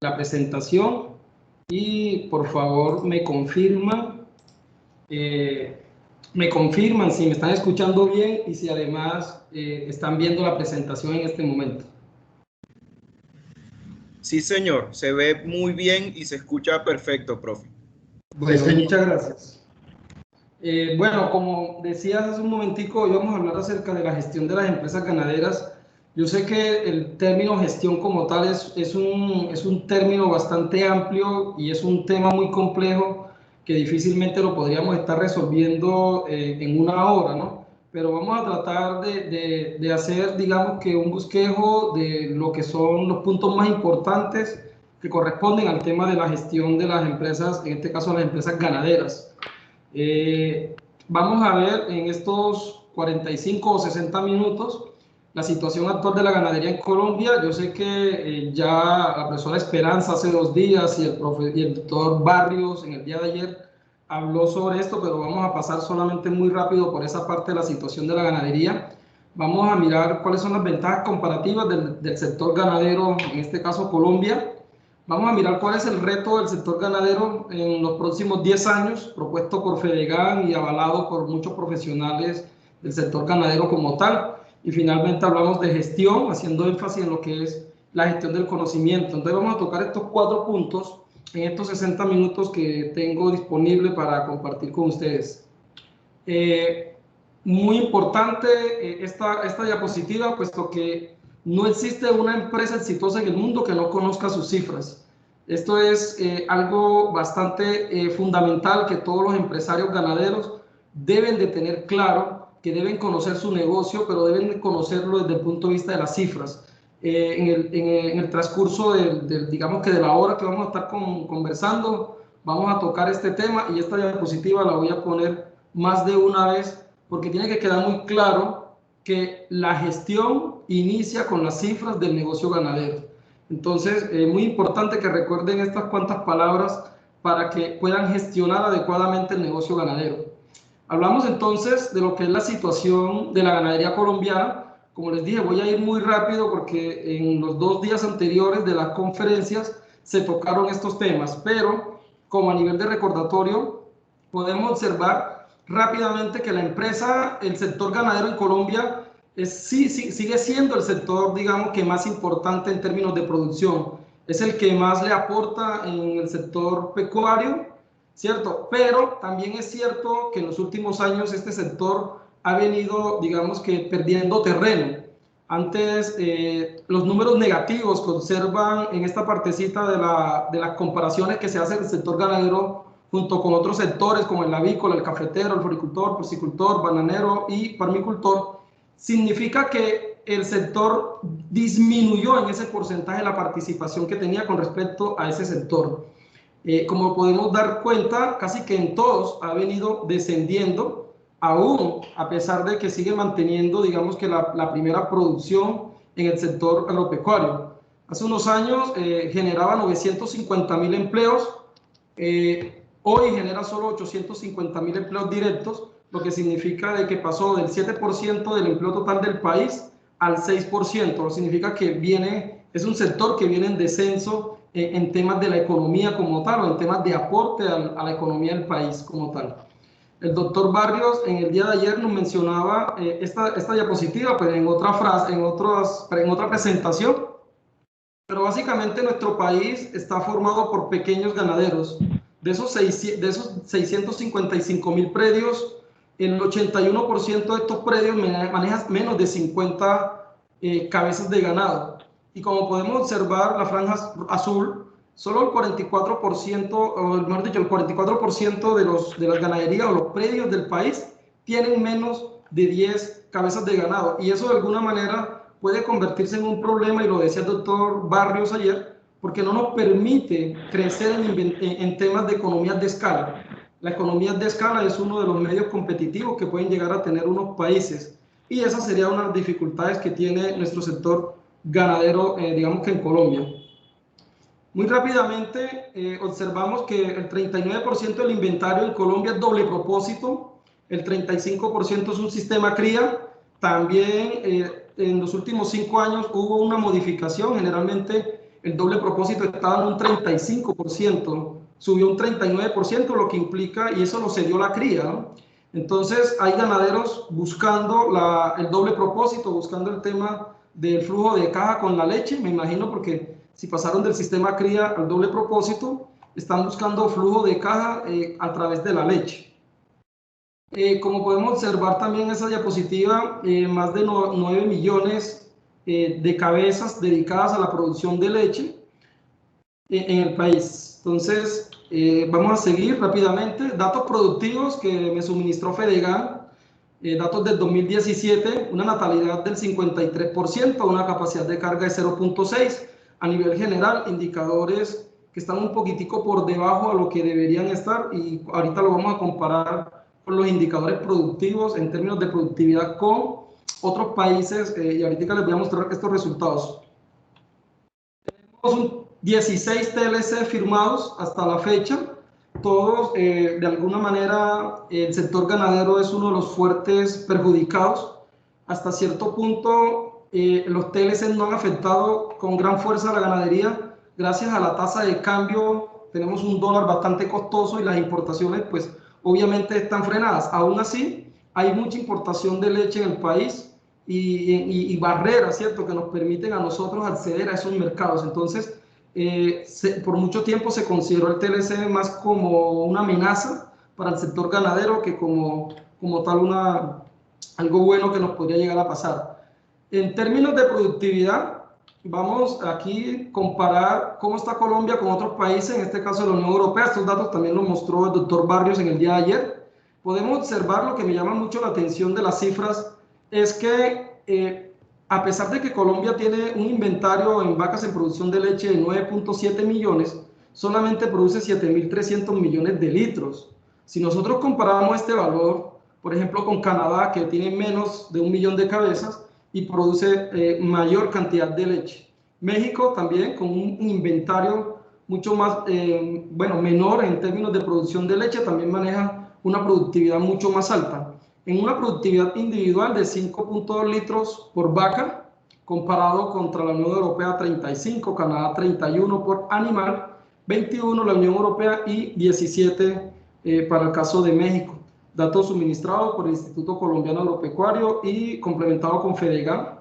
la presentación y por favor me confirman si me están escuchando bien y si además están viendo la presentación en este momento. Sí, señor, se ve muy bien y se escucha perfecto, profe. Bueno, muchas gracias. Bueno, como decías hace un momentico, hoy vamos a hablar acerca de la gestión de las empresas ganaderas. Yo sé que el término gestión como tal es un término bastante amplio y es un tema muy complejo que difícilmente lo podríamos estar resolviendo en una hora, ¿no? Pero vamos a tratar de hacer, digamos que un bosquejo de lo que son los puntos más importantes que corresponden al tema de la gestión de las empresas, en este caso las empresas ganaderas. Vamos a ver en estos 45 o 60 minutos la situación actual de la ganadería en Colombia. Yo sé que ya la profesora Esperanza hace 2 días y el doctor Barrios en el día de ayer habló sobre esto, pero vamos a pasar solamente muy rápido por esa parte de la situación de la ganadería. Vamos a mirar cuáles son las ventajas comparativas del sector ganadero, en este caso Colombia. Vamos a mirar cuál es el reto del sector ganadero en los próximos 10 años, propuesto por Fedegan y avalado por muchos profesionales del sector ganadero como tal. Y finalmente hablamos de gestión, haciendo énfasis en lo que es la gestión del conocimiento. Entonces vamos a tocar estos 4 puntos en estos 60 minutos que tengo disponible para compartir con ustedes. Muy importante esta diapositiva, puesto que no existe una empresa exitosa en el mundo que no conozca sus cifras. Esto es algo bastante fundamental que todos los empresarios ganaderos deben de tener claro, que deben conocer su negocio, pero deben de conocerlo desde el punto de vista de las cifras. En el transcurso digamos que de la hora que vamos a estar conversando, vamos a tocar este tema y esta diapositiva la voy a poner más de una vez porque tiene que quedar muy claro que la gestión inicia con las cifras del negocio ganadero. Entonces, muy importante que recuerden estas cuantas palabras para que puedan gestionar adecuadamente el negocio ganadero. Hablamos entonces de lo que es la situación de la ganadería colombiana. Como les dije, voy a ir muy rápido porque en los 2 días anteriores de las conferencias se tocaron estos temas, pero como a nivel de recordatorio, podemos observar rápidamente que la empresa, el sector ganadero en Colombia, sigue siendo el sector, digamos, que más importante en términos de producción. Es el que más le aporta en el sector pecuario, ¿cierto? Pero también es cierto que en los últimos años este sector ha venido, digamos que, perdiendo terreno. Antes, los números negativos que observan en esta partecita de las comparaciones que se hace del sector ganadero junto con otros sectores como el avícola, el cafetero, el floricultor, porcicultor, bananero y parmicultor, significa que el sector disminuyó en ese porcentaje la participación que tenía con respecto a ese sector. Como podemos dar cuenta, casi que en todos ha venido descendiendo, aún a pesar de que sigue manteniendo, digamos que la primera producción en el sector agropecuario. Hace unos años generaba 950.000 empleos, hoy genera solo 850.000 empleos directos, lo que significa de que pasó del 7% del empleo total del país al 6%, lo que significa que es un sector que viene en descenso en temas de la economía como tal, o en temas de aporte a la economía del país como tal. El doctor Barrios en el día de ayer nos mencionaba esta diapositiva, pues en otra frase, en otra presentación, pero básicamente nuestro país está formado por pequeños ganaderos. De esos 655.000 predios, el 81% de estos predios manejan menos de 50 cabezas de ganado. Y como podemos observar, la franja azul, solo el 44%, o mejor dicho, el 44% de las ganaderías o los predios del país tienen menos de 10 cabezas de ganado. Y eso de alguna manera puede convertirse en un problema, y lo decía el doctor Barrios ayer, porque no nos permite crecer en temas de economías de escala. La economía de escala es uno de los medios competitivos que pueden llegar a tener unos países, y esa sería una de las dificultades que tiene nuestro sector ganadero, digamos que en Colombia. Muy rápidamente observamos que el 39% del inventario en Colombia es doble propósito, el 35% es un sistema cría. También en los últimos 5 años hubo una modificación. Generalmente el doble propósito estaba en un 35%, subió un 39%, lo que implica, y eso lo cedió la cría, ¿no? Entonces hay ganaderos buscando el doble propósito, buscando el tema del flujo de caja con la leche, me imagino, porque si pasaron del sistema cría al doble propósito, están buscando flujo de caja a través de la leche. Como podemos observar también en esa diapositiva, más de 9 millones de cabezas dedicadas a la producción de leche en el país. Entonces, vamos a seguir rápidamente. Datos productivos que me suministró Fedegan, datos del 2017, una natalidad del 53%, una capacidad de carga de 0.6. A nivel general, indicadores que están un poquitico por debajo a lo que deberían estar, y ahorita lo vamos a comparar con los indicadores productivos en términos de productividad con otros países, y ahorita les voy a mostrar estos resultados. Tenemos 16 TLC firmados hasta la fecha, todos de alguna manera el sector ganadero es uno de los fuertes perjudicados. Hasta cierto punto los TLC no han afectado con gran fuerza a la ganadería gracias a la tasa de cambio. Tenemos un dólar bastante costoso y las importaciones pues obviamente están frenadas. Aún así hay mucha importación de leche en el país y barreras, ¿cierto?, que nos permiten a nosotros acceder a esos mercados. Entonces, por mucho tiempo se consideró el TLC más como una amenaza para el sector ganadero que como tal algo bueno que nos podría llegar a pasar. En términos de productividad, vamos aquí a comparar cómo está Colombia con otros países, en este caso la Unión Europea. Estos datos también los mostró el doctor Barrios en el día de ayer. Podemos observar, lo que me llama mucho la atención de las cifras es que a pesar de que Colombia tiene un inventario en vacas en producción de leche de 9.7 millones, solamente produce 7.300 millones de litros. Si nosotros comparamos este valor, por ejemplo, con Canadá, que tiene menos de 1 millón de cabezas y produce mayor cantidad de leche. México también, con un inventario mucho más, menor en términos de producción de leche, también maneja una productividad mucho más alta. En una productividad individual de 5.2 litros por vaca, comparado contra la Unión Europea 35, Canadá 31 por animal, 21 la Unión Europea y 17 para el caso de México. Datos suministrados por el Instituto Colombiano Agropecuario y complementado con Fedegan.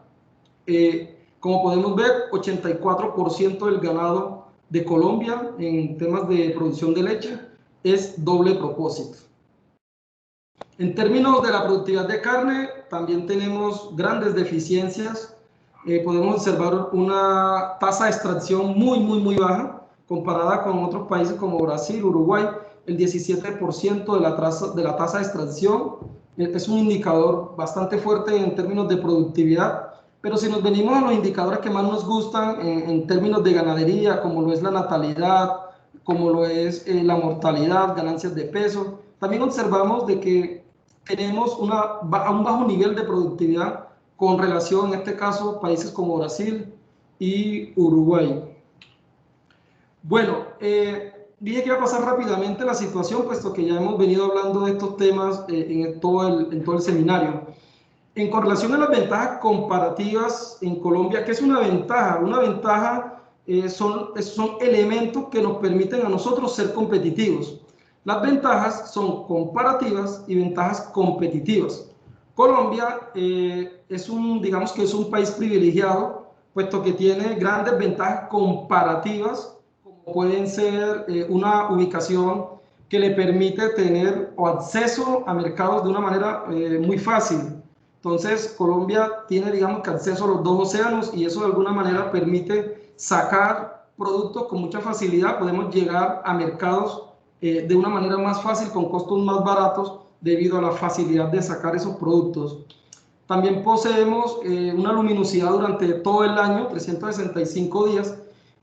Como podemos ver, 84% del ganado de Colombia en temas de producción de leche es doble propósito. En términos de la productividad de carne, también tenemos grandes deficiencias. Podemos observar una tasa de extracción muy baja comparada con otros países como Brasil, Uruguay. El 17% de la tasa de extracción es un indicador bastante fuerte en términos de productividad. Pero si nos venimos a los indicadores que más nos gustan en términos de ganadería, como lo es la natalidad, como lo es la mortalidad, ganancias de peso, también observamos de que tenemos un bajo nivel de productividad con relación, en este caso, países como Brasil y Uruguay. Bueno, dije que iba a pasar rápidamente la situación, puesto que ya hemos venido hablando de estos temas en todo el seminario. Con relación a las ventajas comparativas en Colombia, ¿qué es una ventaja? Una ventaja son elementos que nos permiten a nosotros ser competitivos. Las ventajas son comparativas y ventajas competitivas. Colombia digamos que es un país privilegiado, puesto que tiene grandes ventajas comparativas, como pueden ser una ubicación que le permite tener acceso a mercados de una manera muy fácil. Entonces, Colombia tiene, digamos, que acceso a los dos océanos y eso de alguna manera permite sacar productos con mucha facilidad. Podemos llegar a mercados de una manera más fácil, con costos más baratos, debido a la facilidad de sacar esos productos. También poseemos una luminosidad durante todo el año, 365 días,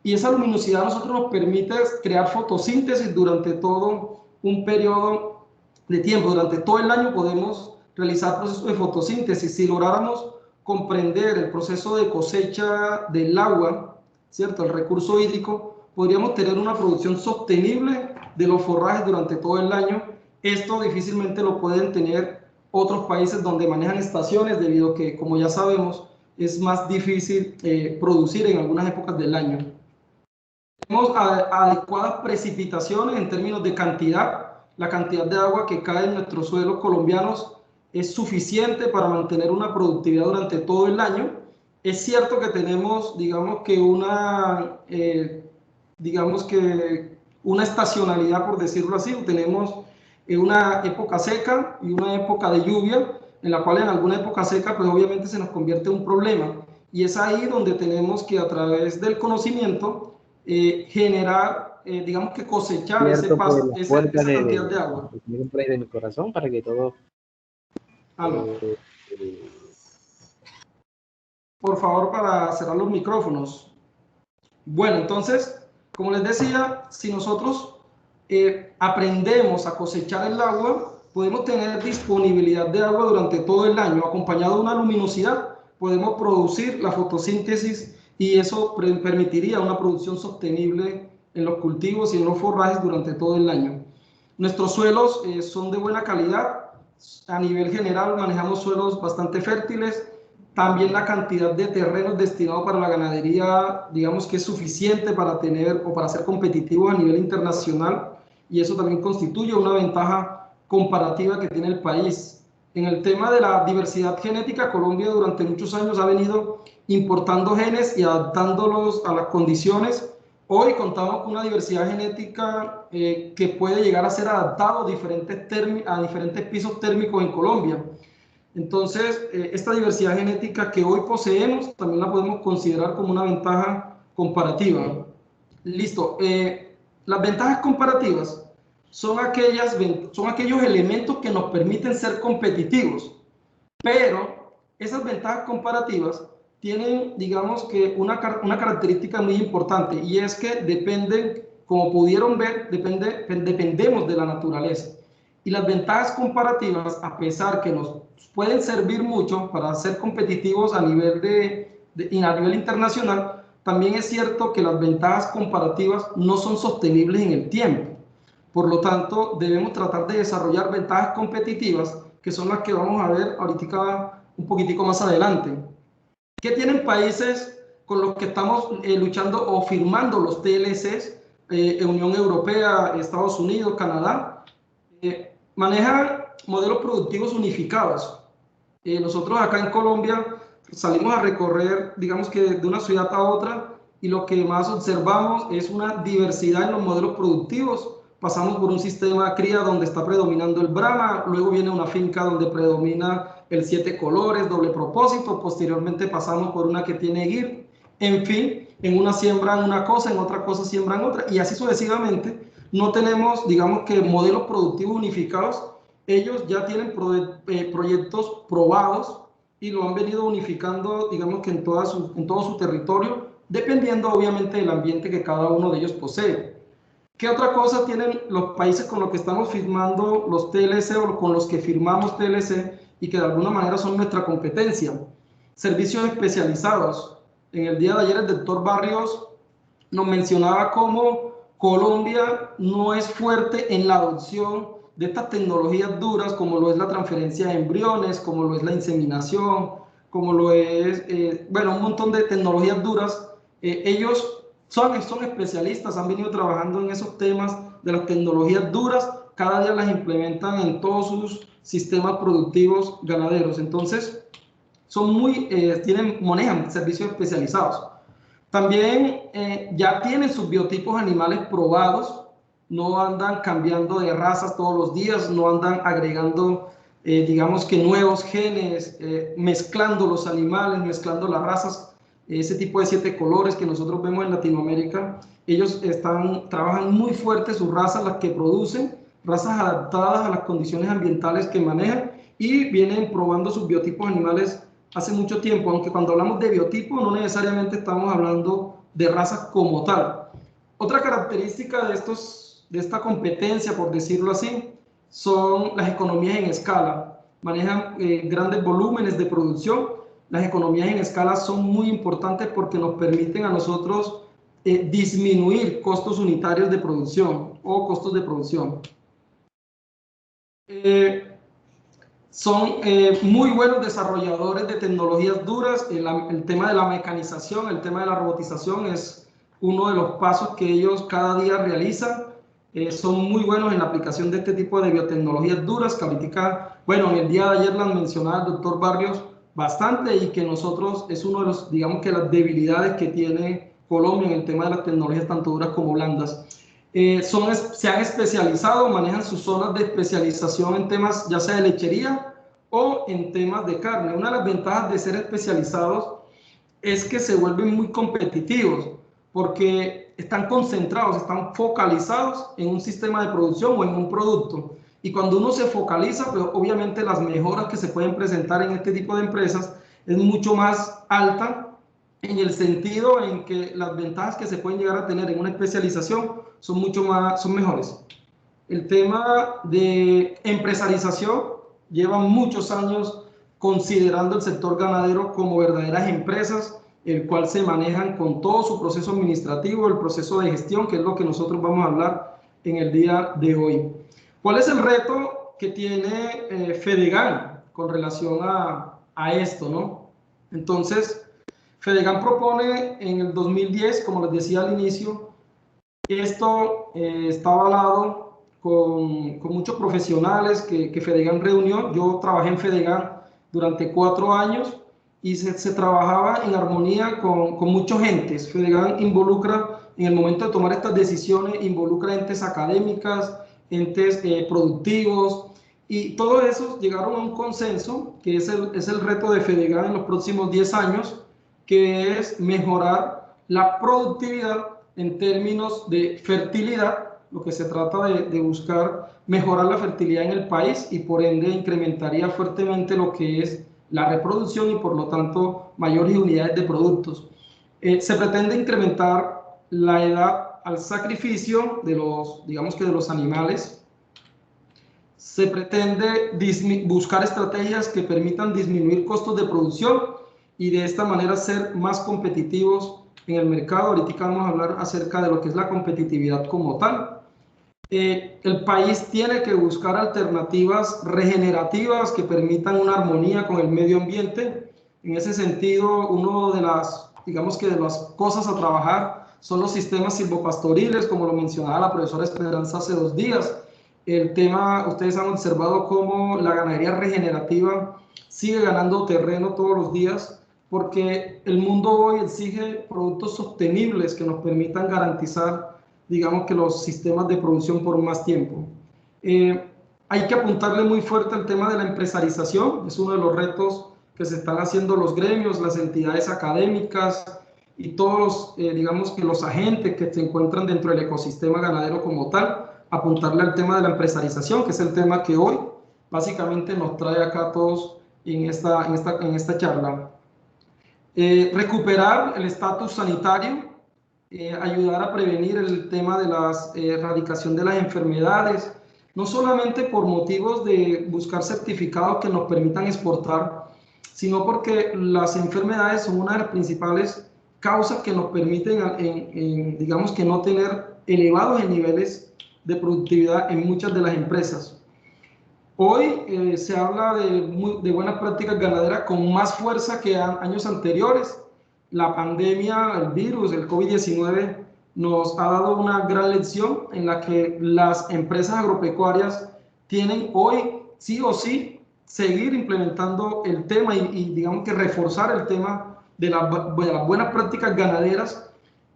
y esa luminosidad a nosotros nos permite crear fotosíntesis durante todo un periodo de tiempo. Durante todo el año podemos realizar procesos de fotosíntesis. Si lográramos comprender el proceso de cosecha del agua, ¿cierto?, el recurso hídrico, podríamos tener una producción sostenible de los forrajes durante todo el año. Esto difícilmente lo pueden tener otros países donde manejan estaciones, debido a que, como ya sabemos, es más difícil producir en algunas épocas del año. tenemos adecuadas precipitaciones en términos de cantidad. La cantidad de agua que cae en nuestros suelos colombianos es suficiente para mantener una productividad durante todo el año. Es cierto que tenemos, digamos que una estacionalidad, por decirlo así. Tenemos una época seca y una época de lluvia, en la cual en alguna época seca, pues obviamente se nos convierte en un problema. Y es ahí donde tenemos que, a través del conocimiento, generar, digamos que cosechar esa cantidad de agua. De mi corazón para que todo... Por favor, para cerrar los micrófonos. Bueno, entonces, como les decía, si nosotros aprendemos a cosechar el agua, podemos tener disponibilidad de agua durante todo el año, acompañado de una luminosidad, podemos producir la fotosíntesis y eso permitiría una producción sostenible en los cultivos y en los forrajes durante todo el año. Nuestros suelos son de buena calidad. A nivel general manejamos suelos bastante fértiles. También la cantidad de terrenos destinados para la ganadería, digamos que es suficiente para tener o para ser competitivos a nivel internacional, y eso también constituye una ventaja comparativa que tiene el país. En el tema de la diversidad genética, Colombia durante muchos años ha venido importando genes y adaptándolos a las condiciones. Hoy contamos con una diversidad genética que puede llegar a ser adaptado a diferentes pisos térmicos en Colombia. Entonces, esta diversidad genética que hoy poseemos también la podemos considerar como una ventaja comparativa. Listo. Las ventajas comparativas son aquellos elementos que nos permiten ser competitivos, pero esas ventajas comparativas tienen, digamos que, una característica muy importante, y es que dependen, como pudieron ver, dependemos de la naturaleza. Y las ventajas comparativas, a pesar que nos pueden servir mucho para ser competitivos a nivel internacional, también es cierto que las ventajas comparativas no son sostenibles en el tiempo. Por lo tanto, debemos tratar de desarrollar ventajas competitivas, que son las que vamos a ver ahorita un poquitico más adelante. ¿Qué tienen países con los que estamos luchando o firmando los TLCs? Unión Europea, Estados Unidos, Canadá. Manejan modelos productivos unificados. Nosotros acá en Colombia salimos a recorrer, digamos que de una ciudad a otra, y lo que más observamos es una diversidad en los modelos productivos. Pasamos por un sistema de cría donde está predominando el Brahma, luego viene una finca donde predomina el 7 colores, doble propósito, posteriormente pasamos por una que tiene GIR. En fin, en una siembran una cosa, en otra cosa siembran otra, y así sucesivamente. No tenemos, digamos que, modelos productivos unificados. Ellos ya tienen proyectos probados y lo han venido unificando, digamos que en todo su territorio, dependiendo obviamente del ambiente que cada uno de ellos posee. ¿Qué otra cosa tienen los países con los que estamos firmando los TLC o con los que firmamos TLC y que de alguna manera son nuestra competencia? Servicios especializados. En el día de ayer el doctor Barrios nos mencionaba cómo Colombia no es fuerte en la adopción de estas tecnologías duras, como lo es la transferencia de embriones, como lo es la inseminación, como lo es, bueno, un montón de tecnologías duras. Ellos son especialistas, han venido trabajando en esos temas de las tecnologías duras, cada día las implementan en todos sus sistemas productivos ganaderos. Entonces, manejan servicios especializados. También ya tienen sus biotipos animales probados, no andan cambiando de razas todos los días, no andan agregando, digamos que, nuevos genes, mezclando los animales, mezclando las razas. Ese tipo de 7 colores que nosotros vemos en Latinoamérica, ellos trabajan muy fuerte sus razas, las que producen, razas adaptadas a las condiciones ambientales que manejan, y vienen probando sus biotipos animales hace mucho tiempo, aunque cuando hablamos de biotipo no necesariamente estamos hablando de razas como tal. Otra característica de esta competencia, por decirlo así, son las economías en escala. Manejan grandes volúmenes de producción. Las economías en escala son muy importantes porque nos permiten a nosotros disminuir costos unitarios de producción o costos de producción. Son muy buenos desarrolladores de tecnologías duras. El tema de la mecanización, el tema de la robotización es uno de los pasos que ellos cada día realizan. Son muy buenos en la aplicación de este tipo de biotecnologías duras que ahorita, bueno, en el día de ayer las mencionaba el doctor Barrios bastante, y que nosotros es uno de los, digamos que las debilidades que tiene Colombia en el tema de las tecnologías tanto duras como blandas. Se han especializado, manejan sus zonas de especialización en temas ya sea de lechería o en temas de carne. Una de las ventajas de ser especializados es que se vuelven muy competitivos porque están concentrados, están focalizados en un sistema de producción o en un producto. Y cuando uno se focaliza, pues obviamente las mejoras que se pueden presentar en este tipo de empresas es mucho más alta, en el sentido en que las ventajas que se pueden llegar a tener en una especialización son son mejores. El tema de empresarización lleva muchos años considerando el sector ganadero como verdaderas empresas, el cual se manejan con todo su proceso administrativo, el proceso de gestión, que es lo que nosotros vamos a hablar en el día de hoy. ¿Cuál es el reto que tiene Fedegan con relación a esto, no? Entonces, Fedegan propone en el 2010, como les decía al inicio, esto está avalado con muchos profesionales que Fedegan reunió. Yo trabajé en Fedegan durante 4 años y se trabajaba en armonía con muchos entes. Fedegan involucra, en el momento de tomar estas decisiones, involucra entes académicas, entes productivos, y todos esos llegaron a un consenso, que es el reto de Fedegan en los próximos 10 años, que es mejorar la productividad en términos de fertilidad. Lo que se trata de buscar mejorar la fertilidad en el país, y por ende incrementaría fuertemente lo que es la reproducción y por lo tanto mayores unidades de productos. Se pretende incrementar la edad al sacrificio de los, digamos que de los animales. Se pretende buscar estrategias que permitan disminuir costos de producción y de esta manera ser más competitivos en el mercado. Ahorita vamos a hablar acerca de lo que es la competitividad como tal. El país tiene que buscar alternativas regenerativas que permitan una armonía con el medio ambiente. En ese sentido, uno de las, digamos que de las cosas a trabajar son los sistemas silvopastoriles, como lo mencionaba la profesora Esperanza hace 2 días. El tema, ustedes han observado cómo la ganadería regenerativa sigue ganando terreno todos los días, porque el mundo hoy exige productos sostenibles que nos permitan garantizar, digamos que los sistemas de producción por más tiempo. Hay que apuntarle muy fuerte al tema de la empresarización. Es uno de los retos que se están haciendo los gremios, las entidades académicas y todos los, digamos que los agentes que se encuentran dentro del ecosistema ganadero como tal. Apuntarle al tema de la empresarización, que es el tema que hoy básicamente nos trae acá a todos en esta charla. Recuperar el estatus sanitario, ayudar a prevenir el tema de la erradicación de las enfermedades, no solamente por motivos de buscar certificados que nos permitan exportar, sino porque las enfermedades son una de las principales causas que nos permiten, digamos que no tener elevados niveles de productividad en muchas de las empresas. Hoy se habla de buenas prácticas ganaderas con más fuerza que años anteriores. La pandemia, el virus, el COVID-19 nos ha dado una gran lección en la que las empresas agropecuarias tienen hoy sí o sí seguir implementando el tema y digamos que reforzar el tema de las buenas prácticas ganaderas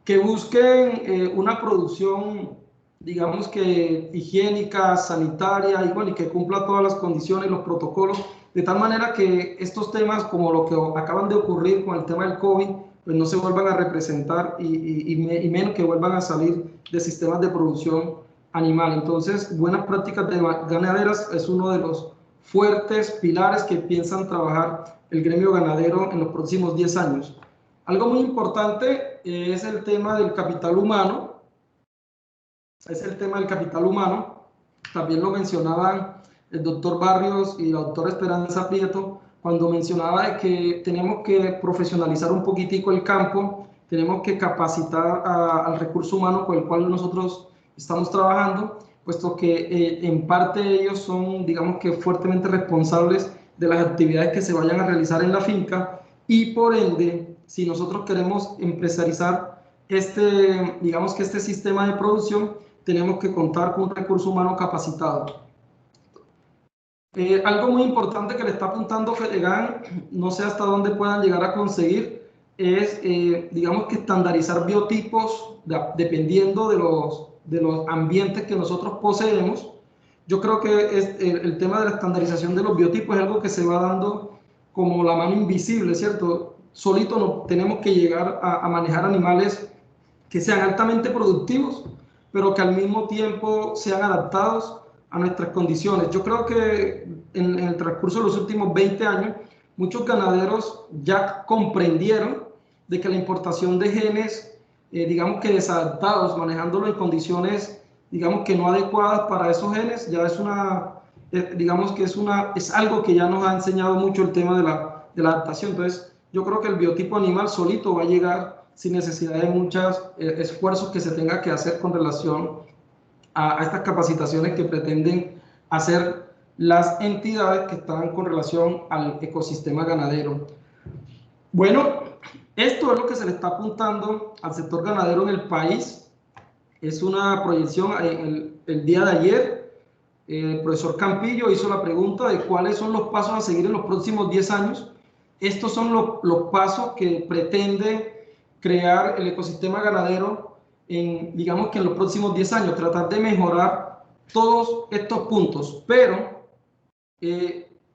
que busquen una producción, digamos que higiénica, sanitaria, y bueno, y que cumpla todas las condiciones, los protocolos, de tal manera que estos temas como lo que acaban de ocurrir con el tema del COVID, pues no se vuelvan a representar y menos que vuelvan a salir de sistemas de producción animal. Entonces, buenas prácticas ganaderas es uno de los fuertes pilares que piensan trabajar el gremio ganadero en los próximos 10 años. Algo muy importante es el tema del capital humano. También lo mencionaban el doctor Barrios y la doctora Esperanza Prieto, cuando mencionaba de que tenemos que profesionalizar un poquitico el campo, tenemos que capacitar al recurso humano con el cual nosotros estamos trabajando, puesto que en parte ellos son, digamos que fuertemente responsables de las actividades que se vayan a realizar en la finca, y por ende, si nosotros queremos empresarizar digamos que este sistema de producción, tenemos que contar con un recurso humano capacitado. Algo muy importante que le está apuntando Fedegan, no sé hasta dónde puedan llegar a conseguir, es, digamos que estandarizar biotipos dependiendo de los ambientes que nosotros poseemos. Yo creo que el tema de la estandarización de los biotipos es algo que se va dando como la mano invisible, ¿cierto? Solito no, tenemos que llegar a manejar animales que sean altamente productivos, pero que al mismo tiempo sean adaptados a nuestras condiciones. Yo creo que en el transcurso de los últimos 20 años, muchos ganaderos ya comprendieron de que la importación de genes, digamos que desadaptados, manejándolo en condiciones, digamos que no adecuadas para esos genes, ya es digamos que es algo que ya nos ha enseñado mucho el tema de la adaptación. Entonces, yo creo que el biotipo animal solito va a llegar sin necesidad de muchos esfuerzos que se tenga que hacer con relación a estas capacitaciones que pretenden hacer las entidades que están con relación al ecosistema ganadero. Bueno, esto es lo que se le está apuntando al sector ganadero en el país. Es una proyección. El día de ayer, el profesor Campillo hizo la pregunta de cuáles son los pasos a seguir en los próximos 10 años. Estos son los pasos que pretende crear el ecosistema ganadero digamos que en los próximos 10 años, tratar de mejorar todos estos puntos, pero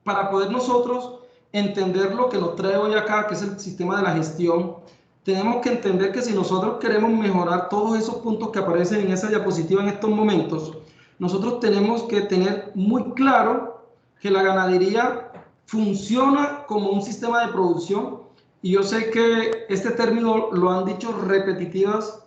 para poder nosotros entender lo que nos trae hoy acá, que es el sistema de la gestión, tenemos que entender que si nosotros queremos mejorar todos esos puntos que aparecen en esa diapositiva en estos momentos, nosotros tenemos que tener muy claro que la ganadería funciona como un sistema de producción, y yo sé que este término lo han dicho repetitivas,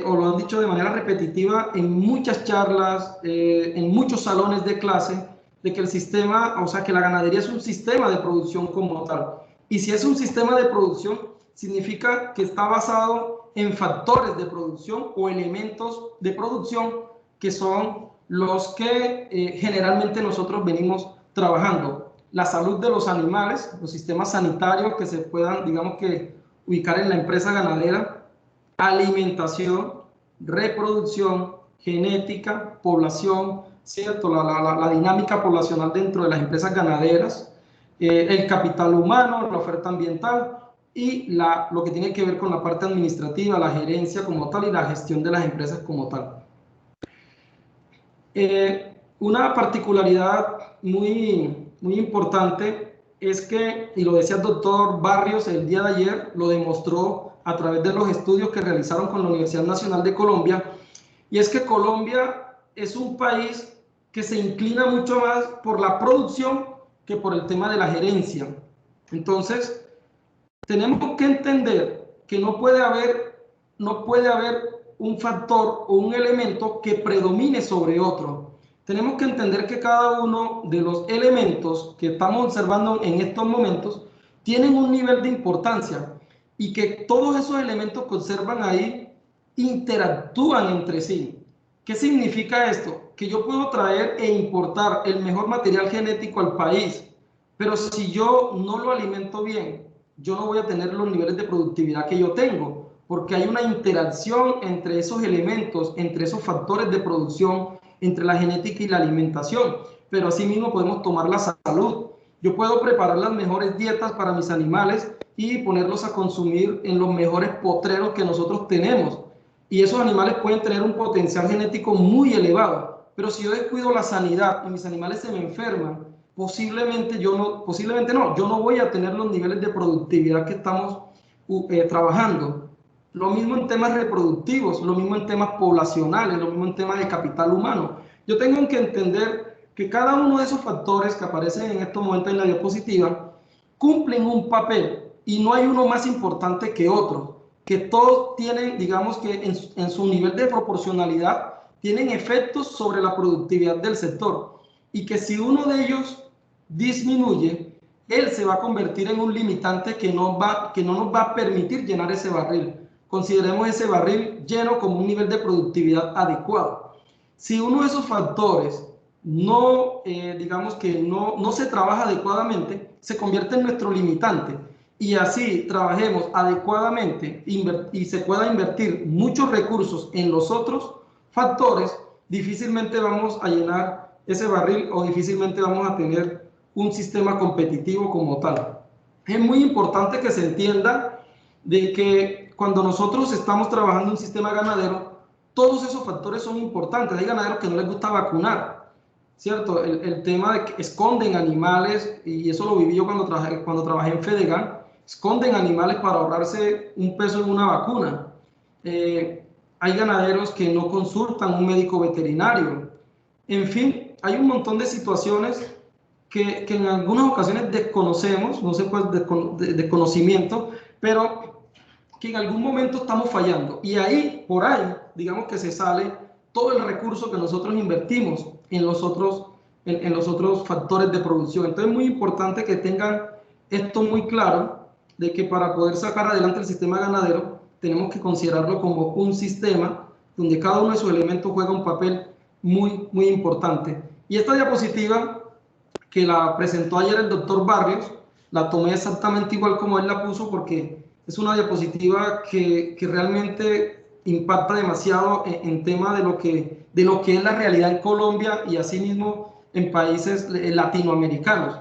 o lo han dicho de manera repetitiva en muchas charlas, en muchos salones de clase, de que el sistema, o sea, que la ganadería es un sistema de producción como tal. Y si es un sistema de producción, significa que está basado en factores de producción o elementos de producción que son los que generalmente nosotros venimos trabajando. La salud de los animales, los sistemas sanitarios que se puedan, digamos que, ubicar en la empresa ganadera, alimentación, reproducción, genética, población, ¿cierto? La dinámica poblacional dentro de las empresas ganaderas, el capital humano, la oferta ambiental y lo que tiene que ver con la parte administrativa, la gerencia como tal y la gestión de las empresas como tal. Una particularidad muy importante es que, y lo decía el doctor Barrios el día de ayer, lo demostró a través de los estudios que realizaron con la Universidad Nacional de Colombia, y es que Colombia es un país que se inclina mucho más por la producción que por el tema de la gerencia. Entonces, tenemos que entender que no puede haber un factor o un elemento que predomine sobre otro. Tenemos que entender que cada uno de los elementos que estamos observando en estos momentos tienen un nivel de importancia y que todos esos elementos que observan ahí interactúan entre sí. ¿Qué significa esto? Que yo puedo traer e importar el mejor material genético al país, pero si yo no lo alimento bien, yo no voy a tener los niveles de productividad que yo tengo, porque hay una interacción entre esos elementos, entre esos factores de producción, entre la genética y la alimentación, pero asimismo podemos tomar la salud. Yo puedo preparar las mejores dietas para mis animales y ponerlos a consumir en los mejores potreros que nosotros tenemos. Y esos animales pueden tener un potencial genético muy elevado, pero si yo descuido la sanidad y mis animales se me enferman, posiblemente yo no voy a tener los niveles de productividad que estamos trabajando. Lo mismo en temas reproductivos, lo mismo en temas poblacionales, lo mismo en temas de capital humano. Yo tengo que entender que cada uno de esos factores que aparecen en estos momentos en la diapositiva cumplen un papel y no hay uno más importante que otro, que todos tienen, digamos que en su nivel de proporcionalidad, tienen efectos sobre la productividad del sector y que si uno de ellos disminuye, él se va a convertir en un limitante que no nos va a permitir llenar ese barril. Consideremos ese barril lleno como un nivel de productividad adecuado. Si uno de esos factores digamos que no se trabaja adecuadamente, se convierte en nuestro limitante. y así trabajemos adecuadamente y se pueda invertir muchos recursos en los otros factores, difícilmente vamos a llenar ese barril o difícilmente vamos a tener un sistema competitivo como tal. Es muy importante que se entienda de que cuando nosotros estamos trabajando en un sistema ganadero, todos esos factores son importantes. Hay ganaderos que no les gusta vacunar, ¿cierto? El tema de que esconden animales, y eso lo viví yo cuando trabajé en Fedegan, esconden animales para ahorrarse un peso en una vacuna. Hay ganaderos que no consultan un médico veterinario. En fin, hay un montón de situaciones que en algunas ocasiones desconocemos, no sé pues de conocimiento, pero que en algún momento estamos fallando. Y ahí, por ahí, digamos que se sale todo el recurso que nosotros invertimos en los otros factores de producción. Entonces es muy importante que tengan esto muy claro, de que para poder sacar adelante el sistema ganadero, tenemos que considerarlo como un sistema donde cada uno de sus elementos juega un papel muy, muy importante. Y esta diapositiva que la presentó ayer el doctor Barrios, la tomé exactamente igual como él la puso porque es una diapositiva que realmente impacta demasiado en tema de lo que es la realidad en Colombia y asimismo en países latinoamericanos.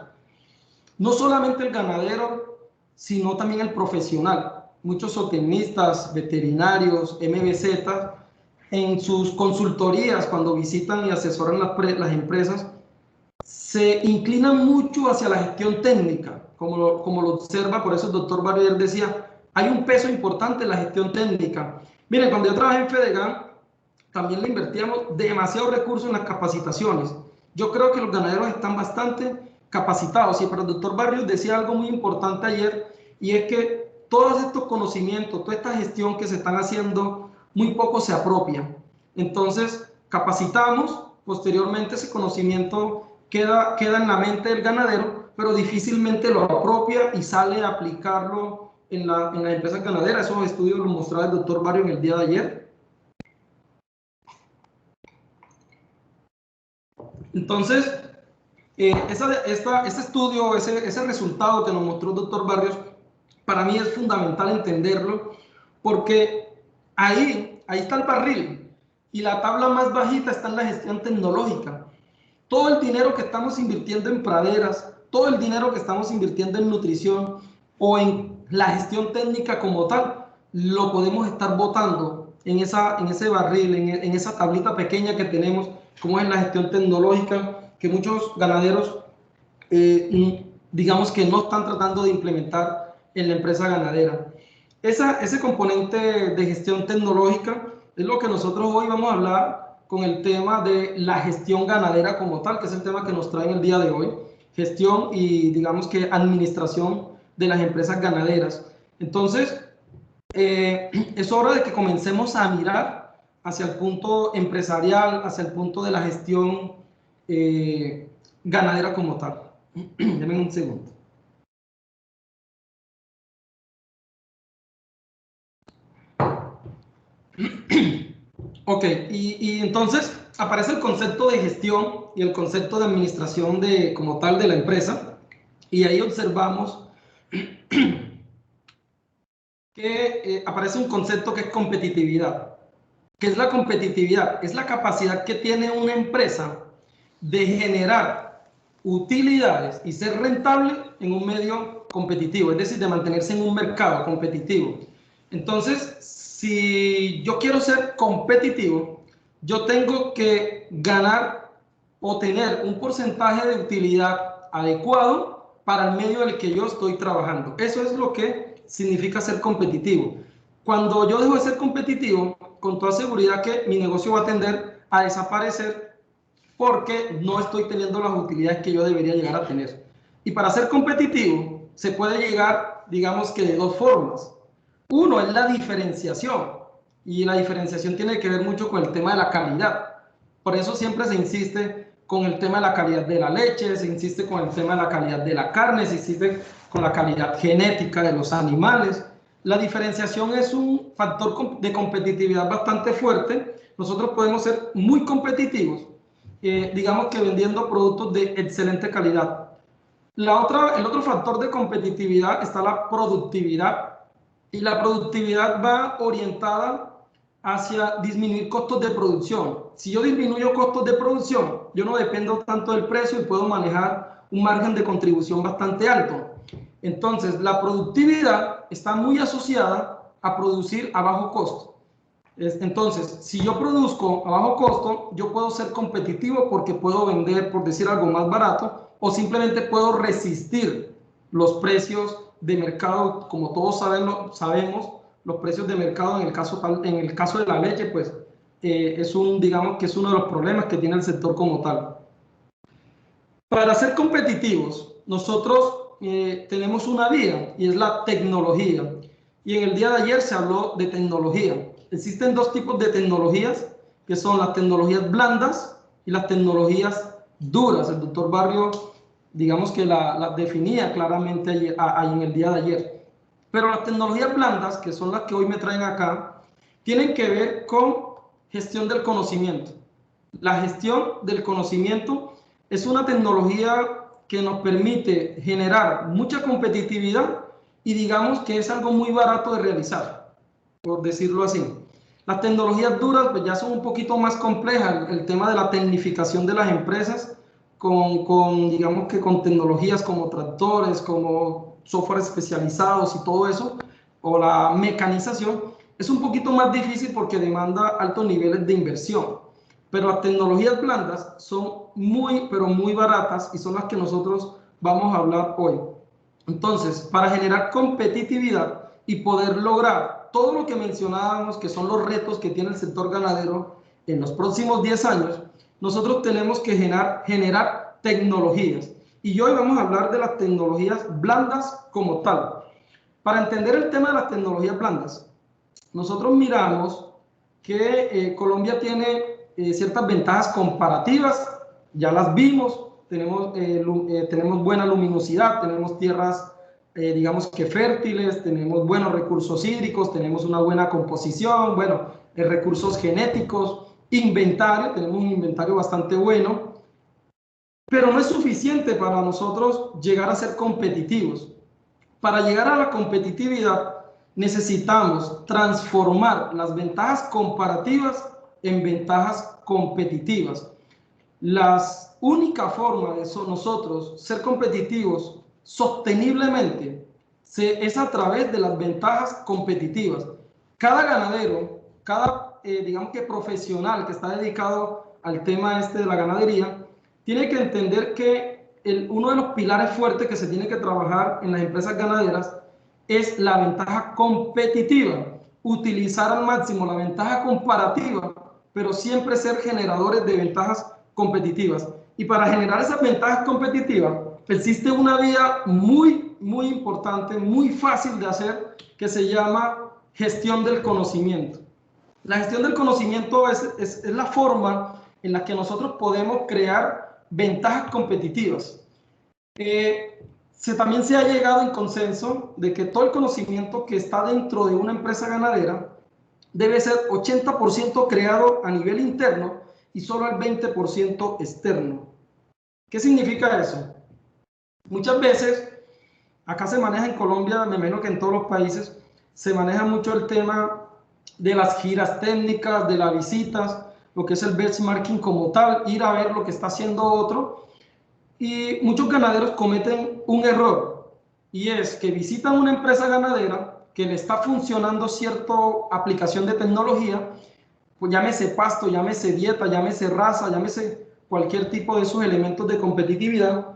No solamente el ganadero, sino también el profesional. Muchos zootecnistas, veterinarios, MBZ, en sus consultorías, cuando visitan y asesoran las empresas, se inclinan mucho hacia la gestión técnica, como lo observa, por eso el doctor Barrier decía, hay un peso importante en la gestión técnica. Miren, cuando yo trabajé en Fedegan, también le invertíamos demasiados recursos en las capacitaciones. Yo creo que los ganaderos están bastante capacitados, y pero el doctor Barrios decía algo muy importante ayer, y es que todos estos conocimientos, toda esta gestión que se están haciendo, muy poco se apropian. Entonces, capacitamos, posteriormente ese conocimiento queda en la mente del ganadero, pero difícilmente lo apropia y sale a aplicarlo en la empresa ganadera. Esos estudios los mostraba el doctor Barrio en el día de ayer. Entonces, ese estudio, ese resultado que nos mostró el doctor Barrios, para mí es fundamental entenderlo, porque ahí está el barril, y la tabla más bajita está en la gestión tecnológica. Todo el dinero que estamos invirtiendo en praderas, todo el dinero que estamos invirtiendo en nutrición o en la gestión técnica como tal, lo podemos estar botando en ese barril, en esa tablita pequeña que tenemos, como es la gestión tecnológica, que muchos ganaderos, digamos que no están tratando de implementar en la empresa ganadera. Ese componente de gestión tecnológica es lo que nosotros hoy vamos a hablar con el tema de la gestión ganadera como tal, que es el tema que nos traen el día de hoy, gestión y digamos que administración de las empresas ganaderas. Entonces, es hora de que comencemos a mirar hacia el punto empresarial, hacia el punto de la gestión ganadera como tal. Denme un segundo. Ok, y entonces aparece el concepto de gestión y el concepto de administración como tal de la empresa, y ahí observamos que aparece un concepto que es competitividad. ¿Qué es la competitividad? Es la capacidad que tiene una empresa de generar utilidades y ser rentable en un medio competitivo, es decir, de mantenerse en un mercado competitivo. Entonces, si yo quiero ser competitivo, yo tengo que ganar o tener un porcentaje de utilidad adecuado para el medio en el que yo estoy trabajando. Eso es lo que significa ser competitivo. Cuando yo dejo de ser competitivo, con toda seguridad que mi negocio va a tender a desaparecer porque no estoy teniendo las utilidades que yo debería llegar a tener. Y para ser competitivo se puede llegar, digamos que de dos formas. Uno es la diferenciación, y la diferenciación tiene que ver mucho con el tema de la calidad. Por eso siempre se insiste con el tema de la calidad de la leche, se insiste con el tema de la calidad de la carne, se insiste con la calidad genética de los animales. La diferenciación es un factor de competitividad bastante fuerte. Nosotros podemos ser muy competitivos, digamos que vendiendo productos de excelente calidad, El otro factor de competitividad está la productividad, y la productividad va orientada hacia disminuir costos de producción. Si yo disminuyo costos de producción, yo no dependo tanto del precio y puedo manejar un margen de contribución bastante alto. Entonces, la productividad está muy asociada a producir a bajo costo. Entonces, si yo produzco a bajo costo, yo puedo ser competitivo porque puedo vender, por decir algo, más barato, o simplemente puedo resistir los precios de mercado. Como todos sabemos, los precios de mercado en el caso de la leche, pues digamos que es uno de los problemas que tiene el sector como tal. Para ser competitivos, nosotros tenemos una vía, y es la tecnología. Y en el día de ayer se habló de tecnología. Existen dos tipos de tecnologías, que son las tecnologías blandas y las tecnologías duras. El doctor Barrio, digamos que las definía claramente ahí en el día de ayer. Pero las tecnologías blandas, que son las que hoy me traen acá, tienen que ver con gestión del conocimiento. La gestión del conocimiento es una tecnología que nos permite generar mucha competitividad y digamos que es algo muy barato de realizar, por decirlo así. Las tecnologías duras pues ya son un poquito más complejas, el tema de la tecnificación de las empresas digamos que con tecnologías como tractores, como software especializados y todo eso, o la mecanización, es un poquito más difícil porque demanda altos niveles de inversión. Pero las tecnologías blandas son muy, pero muy baratas y son las que nosotros vamos a hablar hoy. Entonces, para generar competitividad y poder lograr todo lo que mencionábamos, que son los retos que tiene el sector ganadero en los próximos 10 años, nosotros tenemos que generar tecnologías. Y hoy vamos a hablar de las tecnologías blandas como tal. Para entender el tema de las tecnologías blandas, nosotros miramos que Colombia tiene ciertas ventajas comparativas, ya las vimos, tenemos buena luminosidad, tenemos tierras, digamos que fértiles, tenemos buenos recursos hídricos, tenemos una buena composición, bueno, recursos genéticos, inventario, tenemos un inventario bastante bueno, pero no es suficiente para nosotros llegar a ser competitivos. Para llegar a la competitividad necesitamos transformar las ventajas comparativas en ventajas competitivas. La única forma de nosotros ser competitivos sosteniblemente es a través de las ventajas competitivas. Cada ganadero, cada digamos que profesional que está dedicado al tema de la ganadería, tiene que entender que uno de los pilares fuertes que se tiene que trabajar en las empresas ganaderas es la ventaja competitiva, utilizar al máximo la ventaja comparativa, pero siempre ser generadores de ventajas competitivas. Y para generar esas ventajas competitivas existe una vía muy, muy importante, muy fácil de hacer, que se llama gestión del conocimiento. La gestión del conocimiento es la forma en la que nosotros podemos crear ventajas competitivas. También se ha llegado en consenso de que todo el conocimiento que está dentro de una empresa ganadera debe ser 80% creado a nivel interno y solo el 20% externo. ¿Qué significa eso? Muchas veces, acá se maneja en Colombia, me imagino que en todos los países, se maneja mucho el tema de las giras técnicas, de las visitas, lo que es el benchmarking como tal, ir a ver lo que está haciendo otro. Y muchos ganaderos cometen un error, y es que visitan una empresa ganadera que le está funcionando cierta aplicación de tecnología, pues llámese pasto, llámese dieta, llámese raza, llámese cualquier tipo de esos elementos de competitividad,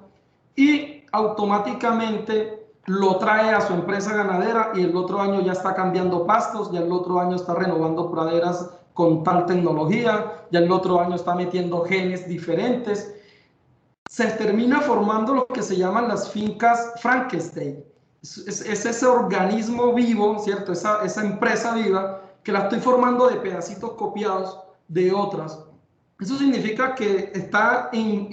y automáticamente lo trae a su empresa ganadera y el otro año ya está cambiando pastos, ya el otro año está renovando praderas con tal tecnología, ya el otro año está metiendo genes diferentes. Se termina formando lo que se llaman las fincas Frankenstein. Es ese organismo vivo, ¿cierto? Esa empresa viva que la estoy formando de pedacitos copiados de otras. Eso significa que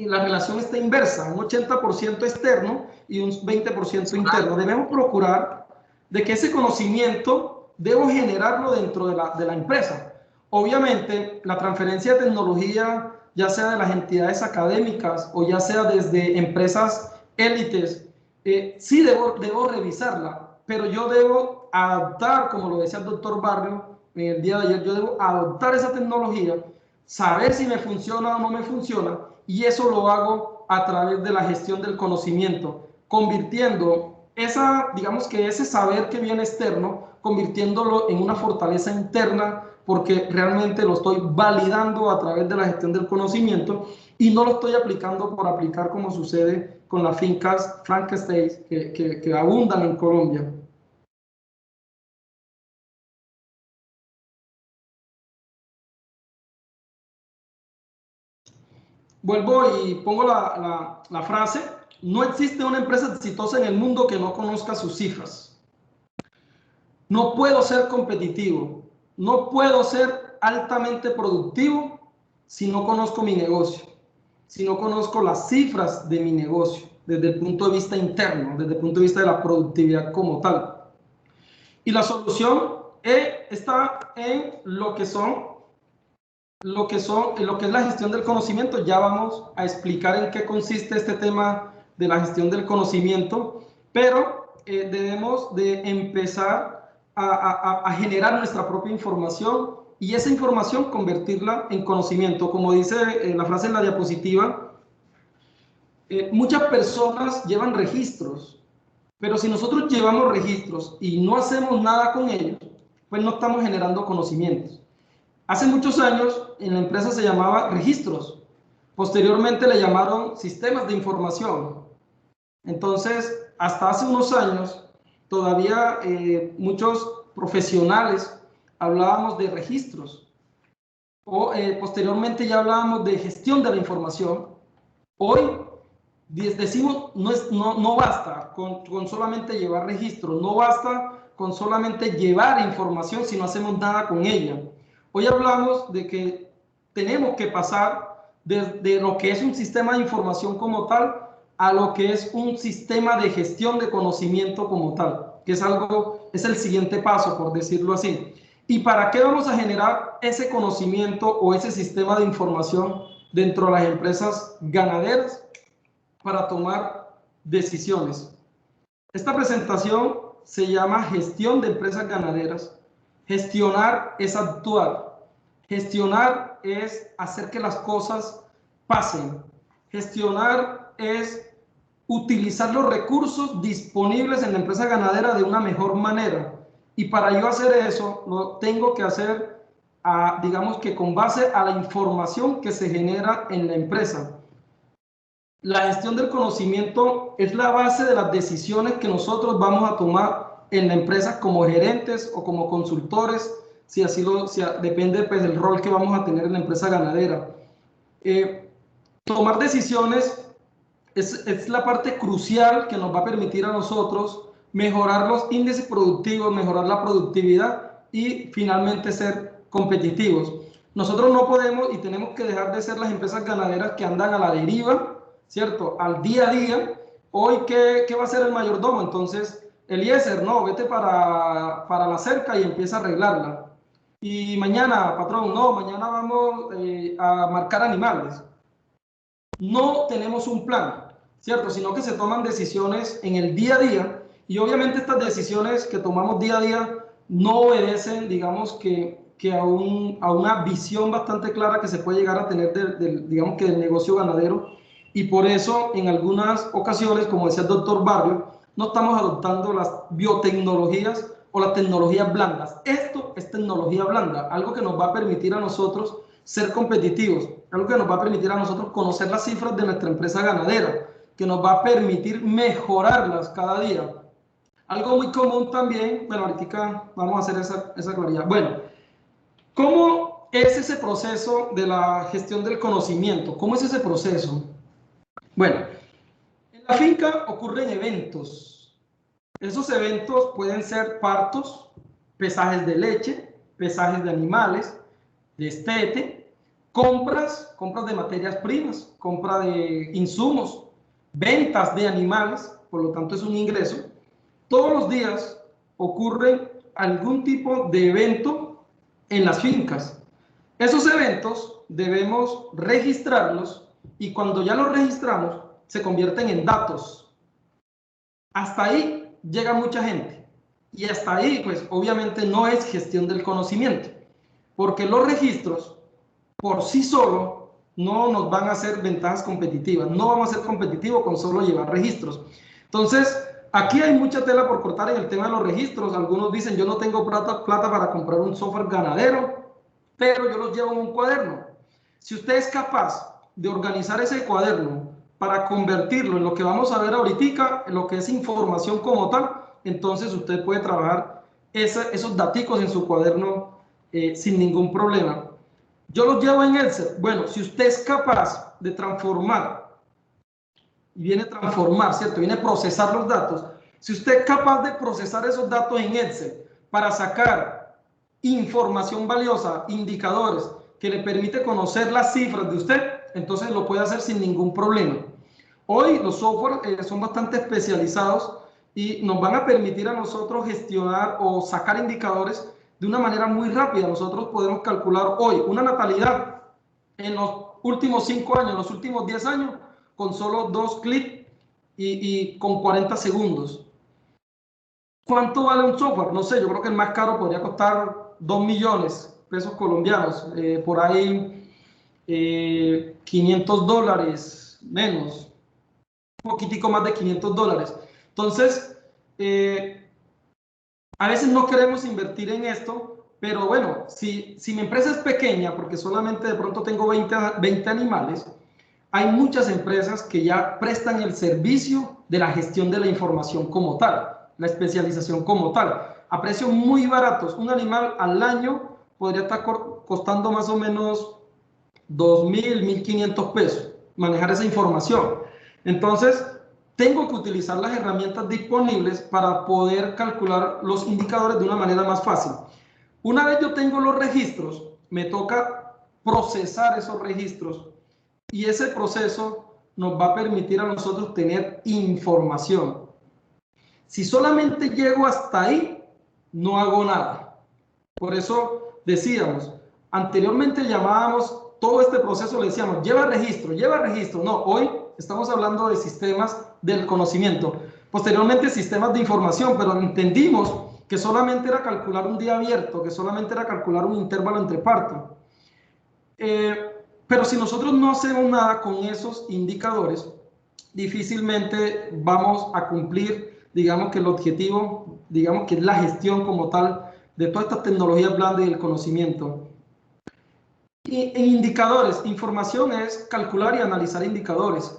la relación está inversa, un 80% externo y un 20% interno. Debemos procurar de que ese conocimiento debo generarlo dentro de la empresa. Obviamente, la transferencia de tecnología, ya sea de las entidades académicas o ya sea desde empresas élites, sí debo revisarla, pero yo debo adaptar, como lo decía el doctor Barrio el día de ayer, yo debo adoptar esa tecnología, saber si me funciona o no me funciona, y eso lo hago a través de la gestión del conocimiento, convirtiendo digamos que ese saber que viene externo, convirtiéndolo en una fortaleza interna, porque realmente lo estoy validando a través de la gestión del conocimiento y no lo estoy aplicando por aplicar, como sucede con las fincas Frankenstein que abundan en Colombia. Vuelvo y pongo la frase: no existe una empresa exitosa en el mundo que no conozca sus cifras. No puedo ser competitivo, no puedo ser altamente productivo si no conozco mi negocio, si no conozco las cifras de mi negocio desde el punto de vista interno, desde el punto de vista de la productividad como tal. Y la solución está en lo que es la gestión del conocimiento. Ya vamos a explicar en qué consiste este tema de la gestión del conocimiento, pero debemos de empezar a generar nuestra propia información y esa información convertirla en conocimiento. Como dice la frase en la diapositiva, muchas personas llevan registros, pero si nosotros llevamos registros y no hacemos nada con ellos, pues no estamos generando conocimientos. Hace muchos años en la empresa se llamaba registros, posteriormente le llamaron sistemas de información. Entonces, hasta hace unos años, todavía muchos profesionales hablábamos de registros, o posteriormente ya hablábamos de gestión de la información. Hoy decimos, no basta con solamente llevar registros, no basta con solamente llevar información si no hacemos nada con ella. Hoy hablamos de que tenemos que pasar de lo que es un sistema de información como tal a lo que es un sistema de gestión de conocimiento como tal, que es el siguiente paso, por decirlo así. ¿Y para qué vamos a generar ese conocimiento o ese sistema de información dentro de las empresas ganaderas? Para tomar decisiones. Esta presentación se llama Gestión de Empresas Ganaderas. Gestionar es actuar. Gestionar es hacer que las cosas pasen. Gestionar es utilizar los recursos disponibles en la empresa ganadera de una mejor manera. Y para yo hacer eso, lo tengo que hacer, digamos que con base a la información que se genera en la empresa. La gestión del conocimiento es la base de las decisiones que nosotros vamos a tomar en la empresa como gerentes o como consultores, si depende pues del rol que vamos a tener en la empresa ganadera. Tomar decisiones es la parte crucial que nos va a permitir a nosotros mejorar los índices productivos, mejorar la productividad y finalmente ser competitivos. Nosotros no podemos y tenemos que dejar de ser las empresas ganaderas que andan a la deriva, ¿cierto? Al día a día. Hoy, ¿qué va a hacer el mayordomo? Entonces, Eliezer, no, vete para la cerca y empieza a arreglarla. Y mañana, patrón, no, mañana vamos a marcar animales. No tenemos un plan, ¿cierto? Sino que se toman decisiones en el día a día y obviamente estas decisiones que tomamos día a día no obedecen, digamos que a una visión bastante clara que se puede llegar a tener digamos que del negocio ganadero. Y por eso en algunas ocasiones, como decía el doctor Barrio, no estamos adoptando las biotecnologías o las tecnologías blandas. Esto es tecnología blanda, algo que nos va a permitir a nosotros ser competitivos, algo que nos va a permitir a nosotros conocer las cifras de nuestra empresa ganadera, que nos va a permitir mejorarlas cada día. Algo muy común también, bueno, ahorita vamos a hacer esa claridad. Bueno, ¿cómo es ese proceso de la gestión del conocimiento? ¿Cómo es ese proceso? Bueno, en la finca ocurren eventos. Esos eventos pueden ser partos, pesajes de leche, pesajes de animales, destete, compras de materias primas, compra de insumos, ventas de animales, por lo tanto es un ingreso. Todos los días ocurre algún tipo de evento en las fincas. Esos eventos debemos registrarlos y cuando ya los registramos se convierten en datos. Hasta ahí llega mucha gente. Y hasta ahí, pues obviamente no es gestión del conocimiento, porque los registros por sí solo no nos van a hacer ventajas competitivas. No vamos a ser competitivos con solo llevar registros. Entonces, aquí hay mucha tela por cortar en el tema de los registros. Algunos dicen, yo no tengo plata para comprar un software ganadero, pero yo los llevo en un cuaderno. Si usted es capaz de organizar ese cuaderno para convertirlo en lo que vamos a ver ahorita, en lo que es información como tal, entonces usted puede trabajar esos daticos en su cuaderno sin ningún problema. Yo los llevo en Excel. Bueno, si usted es capaz de transformar, y viene a transformar, ¿cierto? Viene a procesar los datos. Si usted es capaz de procesar esos datos en Excel para sacar información valiosa, indicadores, que le permite conocer las cifras de usted, entonces lo puede hacer sin ningún problema. Hoy los software son bastante especializados y nos van a permitir a nosotros gestionar o sacar indicadores de una manera muy rápida. Nosotros podemos calcular hoy una natalidad en los últimos 5 años, en los últimos 10 años, con solo 2 clics y con 40 segundos. ¿Cuánto vale un software? No sé, yo creo que el más caro podría costar 2 millones de pesos colombianos, por ahí $500, menos, un poquitico más de $500. Entonces, a veces no queremos invertir en esto, pero bueno, si mi empresa es pequeña, porque solamente de pronto tengo 20 animales, hay muchas empresas que ya prestan el servicio de la gestión de la información como tal, la especialización como tal, a precios muy baratos. Un animal al año podría estar costando más o menos 2.000, 1.500 pesos manejar esa información. Entonces, tengo que utilizar las herramientas disponibles para poder calcular los indicadores de una manera más fácil. Una vez yo tengo los registros, me toca procesar esos registros y ese proceso nos va a permitir a nosotros tener información. Si solamente llego hasta ahí, no hago nada. Por eso decíamos, anteriormente llamábamos todo este proceso, le decíamos, lleva registro, lleva registro. No, hoy estamos hablando de sistemas del conocimiento. Posteriormente, sistemas de información, pero entendimos que solamente era calcular un día abierto, que solamente era calcular un intervalo entre parto. Pero si nosotros no hacemos nada con esos indicadores, difícilmente vamos a cumplir, digamos que el objetivo, digamos que es la gestión como tal de todas estas tecnologías blandas y el conocimiento. Y en indicadores, información es calcular y analizar indicadores.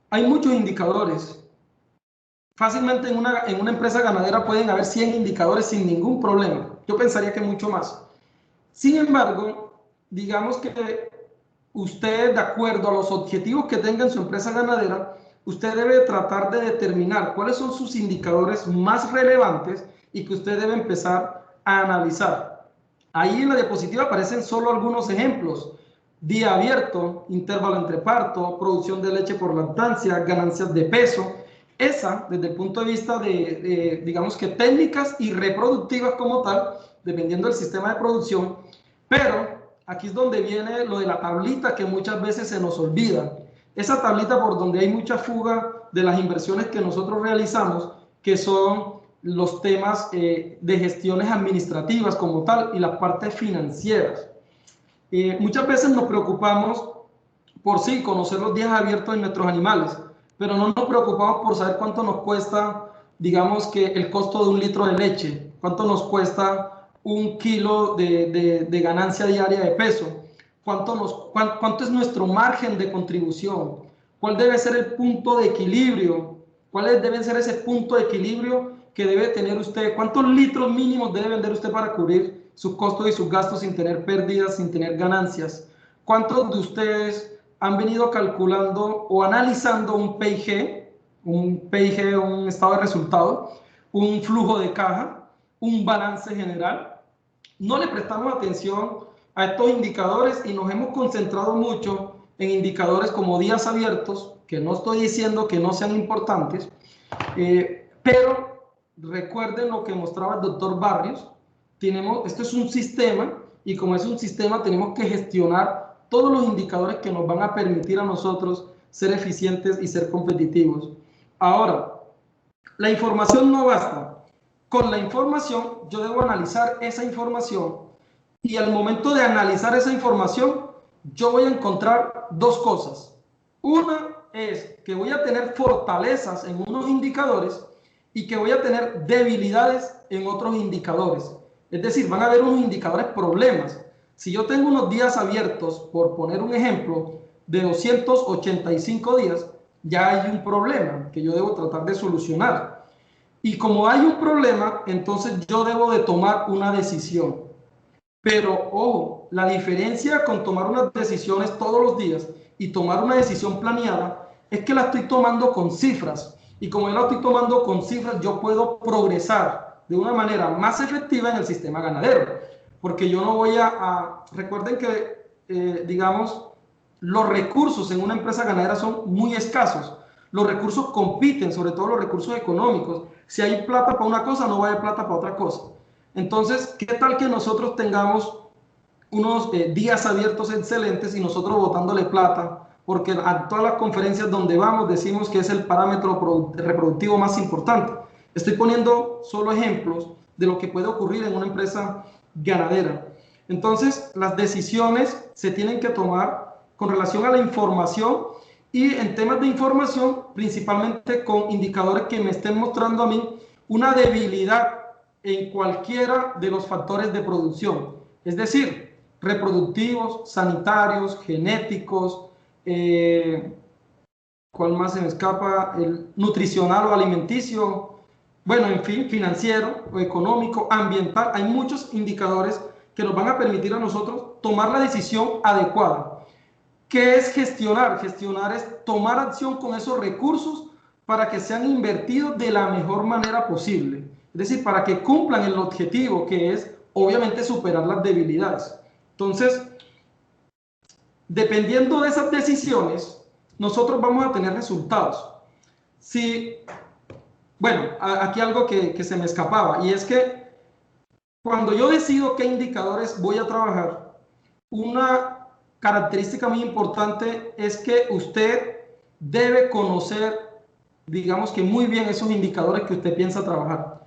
Hay muchos indicadores. Fácilmente en una empresa ganadera pueden haber 100 indicadores sin ningún problema. Yo pensaría que mucho más. Sin embargo, digamos que usted, de acuerdo a los objetivos que tenga en su empresa ganadera, usted debe tratar de determinar cuáles son sus indicadores más relevantes y que usted debe empezar a analizar. Ahí en la diapositiva aparecen solo algunos ejemplos: día abierto, intervalo entre parto, producción de leche por lactancia, ganancias de peso. Esa, desde el punto de vista de digamos que técnicas y reproductivas como tal, dependiendo del sistema de producción. Pero aquí es donde viene lo de la tablita, que muchas veces se nos olvida. Esa tablita por donde hay mucha fuga de las inversiones que nosotros realizamos, que son los temas de gestiones administrativas como tal y las partes financieras. Muchas veces nos preocupamos por sí conocer los días abiertos de nuestros animales, pero no nos preocupamos por saber cuánto nos cuesta, digamos que el costo de un litro de leche, cuánto nos cuesta un kilo de ganancia diaria de peso, cuánto es nuestro margen de contribución, cuál debe ser el punto de equilibrio, cuáles deben ser ese punto de equilibrio que debe tener usted, cuántos litros mínimos debe vender usted para cubrir sus costos y sus gastos sin tener pérdidas, sin tener ganancias. ¿Cuántos de ustedes han venido calculando o analizando un PIG, un estado de resultado, un flujo de caja, un balance general? No le prestamos atención a estos indicadores y nos hemos concentrado mucho en indicadores como días abiertos, que no estoy diciendo que no sean importantes, pero recuerden lo que mostraba el doctor Barrios. Esto es un sistema y como es un sistema tenemos que gestionar todos los indicadores que nos van a permitir a nosotros ser eficientes y ser competitivos. Ahora, la información no basta. Con la información, yo debo analizar esa información y al momento de analizar esa información, yo voy a encontrar dos cosas. Una es que voy a tener fortalezas en unos indicadores y que voy a tener debilidades en otros indicadores. Es decir, van a haber unos indicadores problemas. Si yo tengo unos días abiertos, por poner un ejemplo, de 285 días, ya hay un problema que yo debo tratar de solucionar. Y como hay un problema, entonces yo debo de tomar una decisión. Pero, ojo, la diferencia con tomar unas decisiones todos los días y tomar una decisión planeada es que la estoy tomando con cifras. Y como yo la estoy tomando con cifras, yo puedo progresar de una manera más efectiva en el sistema ganadero. Porque yo no voy recuerden que, digamos, los recursos en una empresa ganadera son muy escasos. Los recursos compiten, sobre todo los recursos económicos. Si hay plata para una cosa, no va a haber plata para otra cosa. Entonces, ¿qué tal que nosotros tengamos unos días abiertos excelentes y nosotros botándole plata? Porque a todas las conferencias donde vamos decimos que es el parámetro reproductivo más importante. Estoy poniendo solo ejemplos de lo que puede ocurrir en una empresa ganadera. Entonces, las decisiones se tienen que tomar con relación a la información y en temas de información, principalmente con indicadores que me estén mostrando a mí una debilidad en cualquiera de los factores de producción, es decir, reproductivos, sanitarios, genéticos, ¿cuál más se me escapa? El nutricional o alimenticio, bueno, en fin, financiero o económico, ambiental. Hay muchos indicadores que nos van a permitir a nosotros tomar la decisión adecuada. ¿Qué es gestionar? Gestionar es tomar acción con esos recursos para que sean invertidos de la mejor manera posible. Es decir, para que cumplan el objetivo, que es obviamente superar las debilidades. Entonces, dependiendo de esas decisiones, nosotros vamos a tener resultados. Si, bueno, aquí algo que se me escapaba, y es que cuando yo decido qué indicadores voy a trabajar, una característica muy importante es que usted debe conocer, digamos que muy bien esos indicadores que usted piensa trabajar.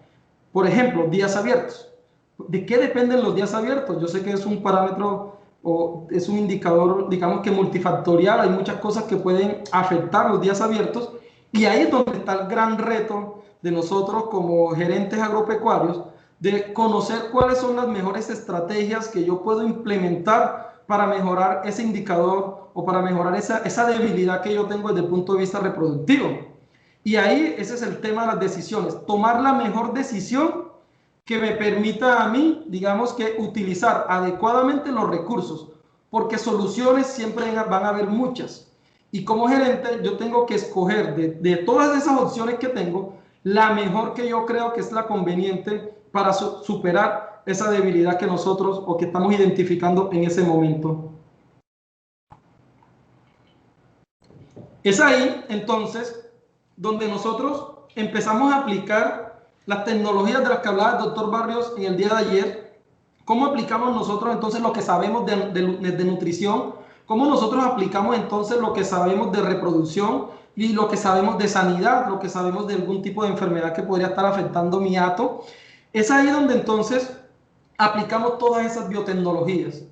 Por ejemplo, días abiertos. ¿De qué dependen los días abiertos? Yo sé que es un parámetro o es un indicador, digamos que multifactorial, hay muchas cosas que pueden afectar los días abiertos y ahí es donde está el gran reto de nosotros como gerentes agropecuarios, de conocer cuáles son las mejores estrategias que yo puedo implementar para mejorar ese indicador o para mejorar esa debilidad que yo tengo desde el punto de vista reproductivo. Y ahí ese es el tema de las decisiones, tomar la mejor decisión que me permita a mí, digamos que utilizar adecuadamente los recursos, porque soluciones siempre van a haber muchas. Y como gerente yo tengo que escoger de todas esas opciones que tengo, la mejor que yo creo que es la conveniente para superar esa debilidad que nosotros o que estamos identificando en ese momento. Es ahí, entonces, donde nosotros empezamos a aplicar las tecnologías de las que hablaba el doctor Barrios en el día de ayer. ¿Cómo aplicamos nosotros entonces lo que sabemos de nutrición? ¿Cómo nosotros aplicamos entonces lo que sabemos de reproducción y lo que sabemos de sanidad, lo que sabemos de algún tipo de enfermedad que podría estar afectando mi hato? Es ahí donde entonces aplicamos todas esas biotecnologías.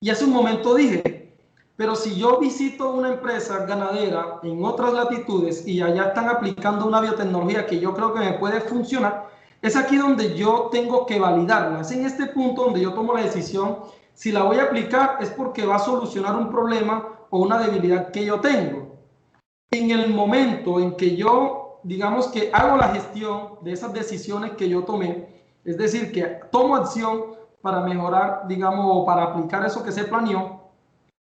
Y hace un momento dije, pero si yo visito una empresa ganadera en otras latitudes y allá están aplicando una biotecnología que yo creo que me puede funcionar, es aquí donde yo tengo que validarla. Es en este punto donde yo tomo la decisión si la voy a aplicar es porque va a solucionar un problema o una debilidad que yo tengo. En el momento en que yo, digamos que hago la gestión de esas decisiones que yo tomé, es decir, que tomo acción para mejorar, digamos, o para aplicar eso que se planeó,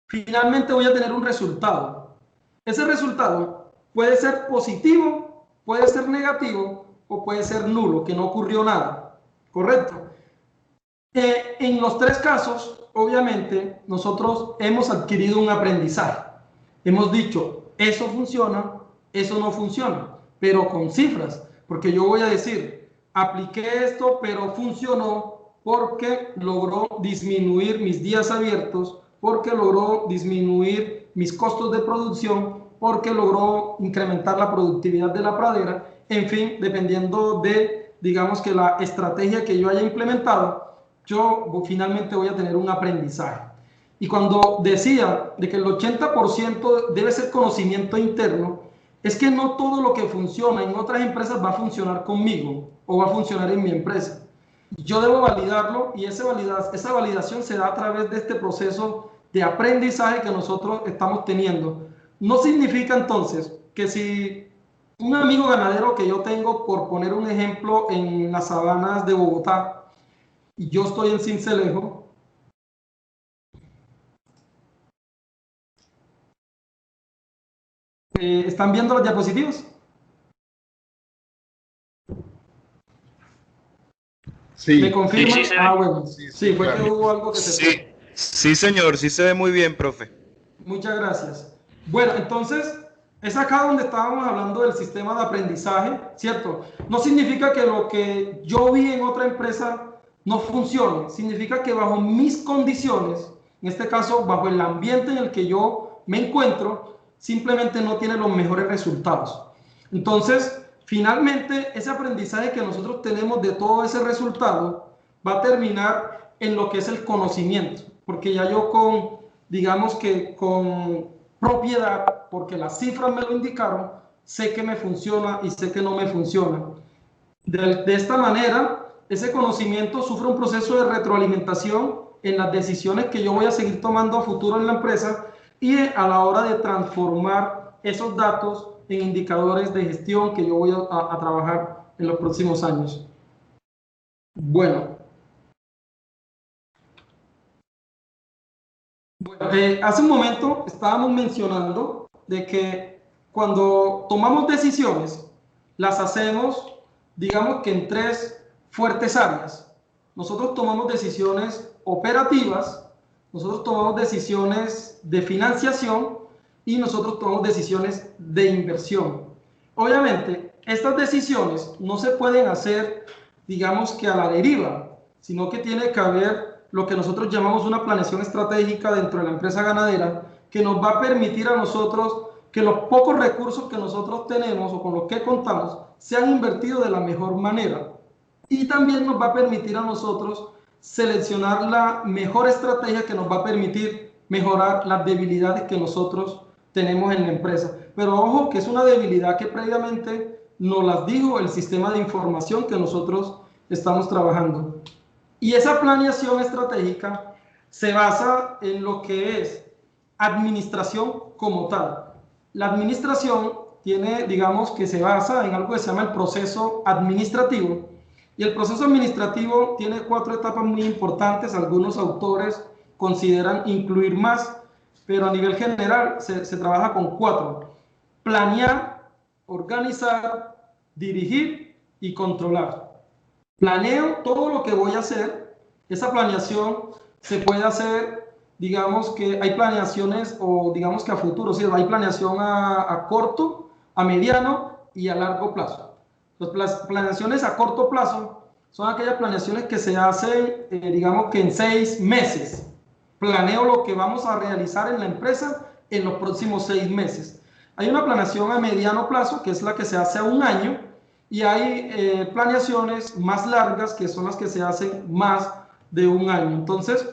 finalmente voy a tener un resultado. Ese resultado puede ser positivo, puede ser negativo o puede ser nulo, que no ocurrió nada. ¿Correcto? En los tres casos, obviamente, nosotros hemos adquirido un aprendizaje. Hemos dicho, eso funciona, eso no funciona, pero con cifras, porque yo voy a decir, apliqué esto, pero funcionó porque logró disminuir mis días abiertos, porque logró disminuir mis costos de producción, porque logró incrementar la productividad de la pradera en fin, dependiendo de, digamos que la estrategia que yo haya implementado, yo finalmente voy a tener un aprendizaje. Y cuando decía de que el 80% debe ser conocimiento interno, es que no todo lo que funciona en otras empresas va a funcionar conmigo o va a funcionar en mi empresa. Yo debo validarlo y esa validación se da a través de este proceso de aprendizaje que nosotros estamos teniendo. No significa entonces que si un amigo ganadero que yo tengo, por poner un ejemplo, en las sabanas de Bogotá, y yo estoy en Sincelejo, ¿están viendo las diapositivas? Sí. ¿Me confirman? Sí, Bueno. Sí, fue claro. que hubo algo que se fue. Sí, señor, sí se ve muy bien, profe. Muchas gracias. Bueno, entonces, es acá donde estábamos hablando del sistema de aprendizaje, ¿cierto? No significa que lo que yo vi en otra empresa no funcione, significa que bajo mis condiciones, en este caso, bajo el ambiente en el que yo me encuentro, simplemente no tiene los mejores resultados. Entonces, finalmente, ese aprendizaje que nosotros tenemos de todo ese resultado va a terminar en lo que es el conocimiento, porque ya yo digamos que con propiedad, porque las cifras me lo indicaron, sé que me funciona y sé que no me funciona. De esta manera, ese conocimiento sufre un proceso de retroalimentación en las decisiones que yo voy a seguir tomando a futuro en la empresa y a la hora de transformar esos datos en indicadores de gestión que yo voy a trabajar en los próximos años. Bueno, hace un momento estábamos mencionando de que cuando tomamos decisiones, las hacemos, digamos que en tres fuertes áreas. Nosotros tomamos decisiones operativas, nosotros tomamos decisiones de financiación y nosotros tomamos decisiones de inversión. Obviamente, estas decisiones no se pueden hacer, digamos que a la deriva, sino que tiene que haber lo que nosotros llamamos una planeación estratégica dentro de la empresa ganadera, que nos va a permitir a nosotros que los pocos recursos que nosotros tenemos o con los que contamos sean invertidos de la mejor manera. Y también nos va a permitir a nosotros seleccionar la mejor estrategia que nos va a permitir mejorar las debilidades que nosotros tenemos en la empresa. Pero ojo, que es una debilidad que previamente nos las dijo el sistema de información que nosotros estamos trabajando. Y esa planeación estratégica se basa en lo que es administración como tal. La administración tiene, digamos, que se basa en algo que se llama el proceso administrativo. Y el proceso administrativo tiene 4 etapas muy importantes. Algunos autores consideran incluir más, pero a nivel general se trabaja con 4. Planear, organizar, dirigir y controlar. Planeo todo lo que voy a hacer. Esa planeación se puede hacer, digamos que hay planeaciones o digamos que a futuro, ¿sí? Hay planeación a corto, a mediano y a largo plazo. Las planeaciones a corto plazo son aquellas planeaciones que se hacen, digamos que en 6 meses. Planeo lo que vamos a realizar en la empresa en los próximos 6 meses. Hay una planeación a mediano plazo, que es la que se hace a 1 año, y hay planeaciones más largas, que son las que se hacen más de 1 año. Entonces,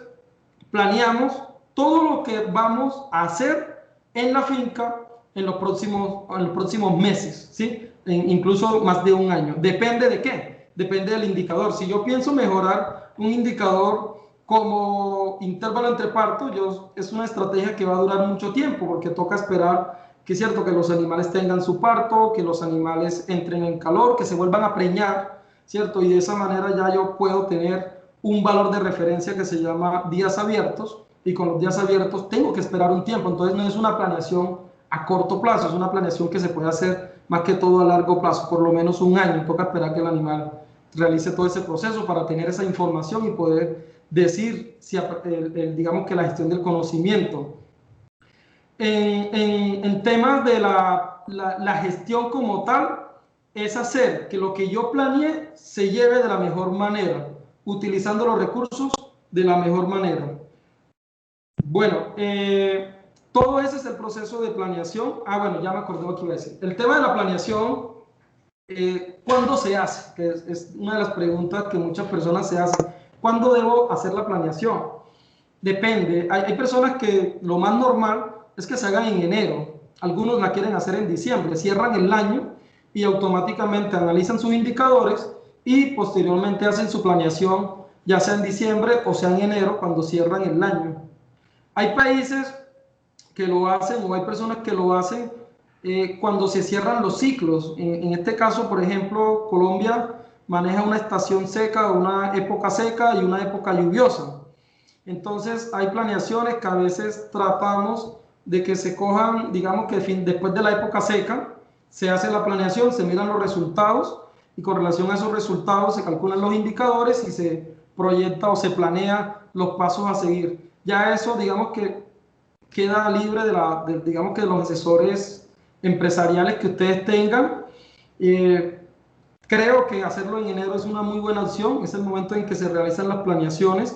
planeamos todo lo que vamos a hacer en la finca en los próximos meses, ¿sí? Incluso más de 1 año. ¿Depende de qué? Depende del indicador. Si yo pienso mejorar un indicador como intervalo entre parto, es una estrategia que va a durar mucho tiempo, porque toca esperar que es cierto que los animales tengan su parto, que los animales entren en calor, que se vuelvan a preñar, ¿cierto? Y de esa manera ya yo puedo tener un valor de referencia que se llama días abiertos, y con los días abiertos tengo que esperar un tiempo. Entonces no es una planeación a corto plazo, es una planeación que se puede hacer más que todo a largo plazo, por lo menos 1 año. Toca esperar que el animal realice todo ese proceso para tener esa información y poder decir si, digamos que la gestión del conocimiento. En temas de la gestión como tal, es hacer que lo que yo planeé se lleve de la mejor manera, utilizando los recursos de la mejor manera. Bueno, todo ese es el proceso de planeación. Bueno, ya me acordé lo que iba a decir. El tema de la planeación ¿cuándo se hace? Que es una de las preguntas que muchas personas se hacen. ¿Cuándo debo hacer la planeación? Depende. Hay personas que lo más normal es que se hagan en enero. Algunos la quieren hacer en diciembre. Cierran el año y automáticamente analizan sus indicadores y posteriormente hacen su planeación, ya sea en diciembre o sea en enero, cuando cierran el año. Hay países que lo hacen o hay personas que lo hacen cuando se cierran los ciclos. En este caso, por ejemplo, Colombia maneja una estación seca, una época seca y una época lluviosa. Entonces hay planeaciones que a veces tratamos de que se cojan, digamos que después de la época seca, se hace la planeación, se miran los resultados y con relación a esos resultados se calculan los indicadores y se proyecta o se planea los pasos a seguir. Ya eso, digamos que queda libre digamos que de los asesores empresariales que ustedes tengan. Creo que hacerlo en enero es una muy buena opción, es el momento en que se realizan las planeaciones.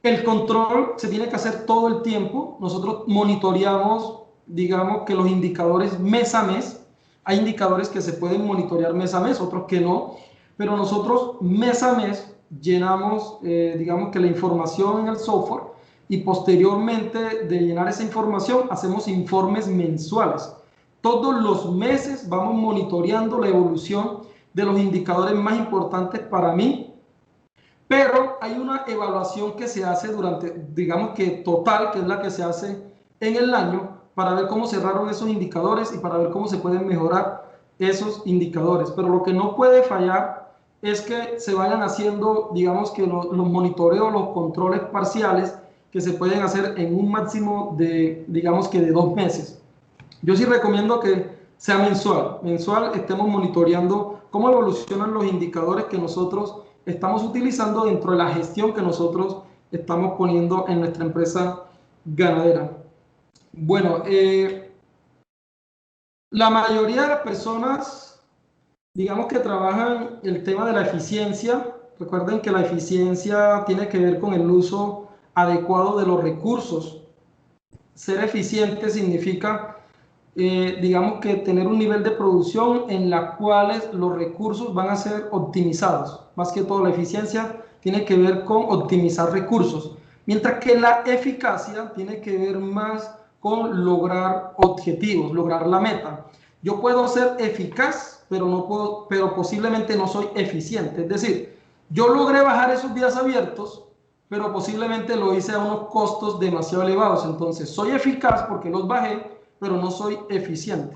El control se tiene que hacer todo el tiempo. Nosotros monitoreamos, digamos que los indicadores mes a mes. Hay indicadores que se pueden monitorear mes a mes, otros que no, pero nosotros mes a mes llenamos, digamos que la información en el software y posteriormente de llenar esa información hacemos informes mensuales. Todos los meses vamos monitoreando la evolución de los indicadores más importantes para mí, pero hay una evaluación que se hace durante, digamos que total, que es la que se hace en el año, para ver cómo cerraron esos indicadores y para ver cómo se pueden mejorar esos indicadores. Pero lo que no puede fallar es que se vayan haciendo, digamos que los monitoreos, los controles parciales que se pueden hacer en un máximo de, digamos que de 2 meses. Yo sí recomiendo que sea mensual. Mensual estemos monitoreando cómo evolucionan los indicadores que nosotros estamos utilizando dentro de la gestión que nosotros estamos poniendo en nuestra empresa ganadera. Bueno, la mayoría de las personas, digamos que trabajan el tema de la eficiencia. Recuerden que la eficiencia tiene que ver con el uso adecuado de los recursos. Ser eficiente significa, digamos que tener un nivel de producción en la cual los recursos van a ser optimizados. Más que todo la eficiencia tiene que ver con optimizar recursos, mientras que la eficacia tiene que ver más con lograr objetivos, lograr la meta. Yo puedo ser eficaz, pero posiblemente no soy eficiente. Es decir, yo logré bajar esos días abiertos, pero posiblemente lo hice a unos costos demasiado elevados. Entonces, soy eficaz porque los bajé, pero no soy eficiente.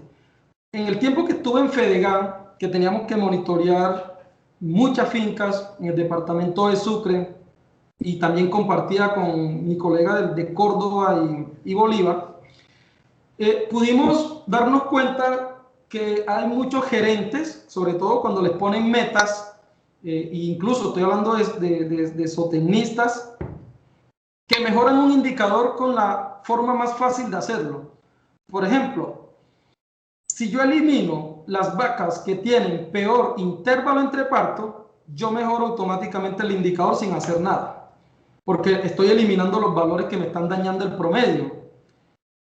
En el tiempo que estuve en Fedegan, que teníamos que monitorear muchas fincas en el departamento de Sucre y también compartía con mi colega de Córdoba y Bolívar, pudimos darnos cuenta que hay muchos gerentes, sobre todo cuando les ponen metas, e incluso estoy hablando de zootecnistas, que mejoran un indicador con la forma más fácil de hacerlo. Por ejemplo, si yo elimino las vacas que tienen peor intervalo entre parto, yo mejoro automáticamente el indicador sin hacer nada, porque estoy eliminando los valores que me están dañando el promedio.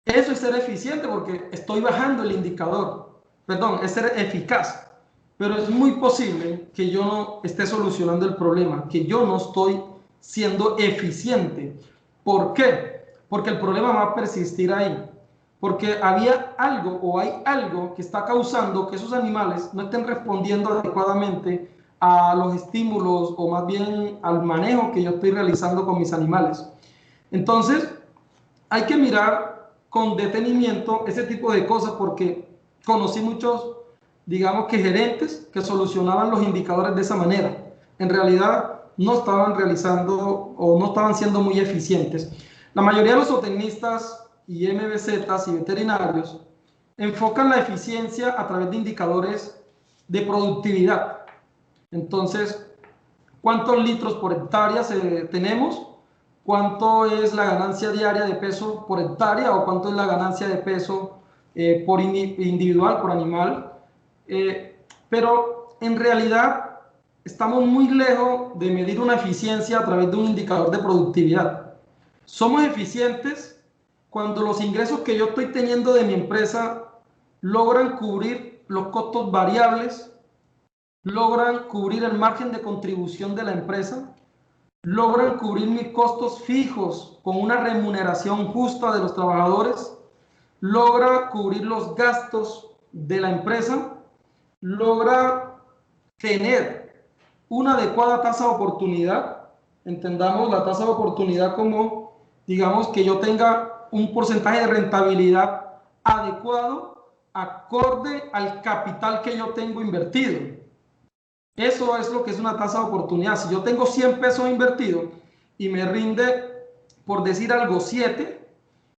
Eso es ser eficiente porque estoy bajando el indicador. Perdón, es ser eficaz. Pero es muy posible que yo no esté solucionando el problema, que yo no estoy siendo eficiente. ¿Por qué? Porque el problema va a persistir ahí. Porque había algo o hay algo que está causando que esos animales no estén respondiendo adecuadamente a los estímulos o más bien al manejo que yo estoy realizando con mis animales. Entonces, hay que mirar con detenimiento ese tipo de cosas porque conocí muchos, digamos que gerentes que solucionaban los indicadores de esa manera. En realidad no estaban realizando o no estaban siendo muy eficientes. La mayoría de los zootecnistas y MBZs y veterinarios enfocan la eficiencia a través de indicadores de productividad. Entonces, ¿cuántos litros por hectárea tenemos? ¿Cuánto es la ganancia diaria de peso por hectárea o cuánto es la ganancia de peso por individual, por animal? Pero en realidad estamos muy lejos de medir una eficiencia a través de un indicador de productividad. Somos eficientes cuando los ingresos que yo estoy teniendo de mi empresa logran cubrir los costos variables logran cubrir el margen de contribución de la empresa, logran cubrir mis costos fijos con una remuneración justa de los trabajadores, logra cubrir los gastos de la empresa, logra tener una adecuada tasa de oportunidad. Entendamos la tasa de oportunidad como, digamos, que yo tenga un porcentaje de rentabilidad adecuado, acorde al capital que yo tengo invertido. Eso es lo que es una tasa de oportunidad. Si yo tengo 100 pesos invertidos y me rinde, por decir algo, 7,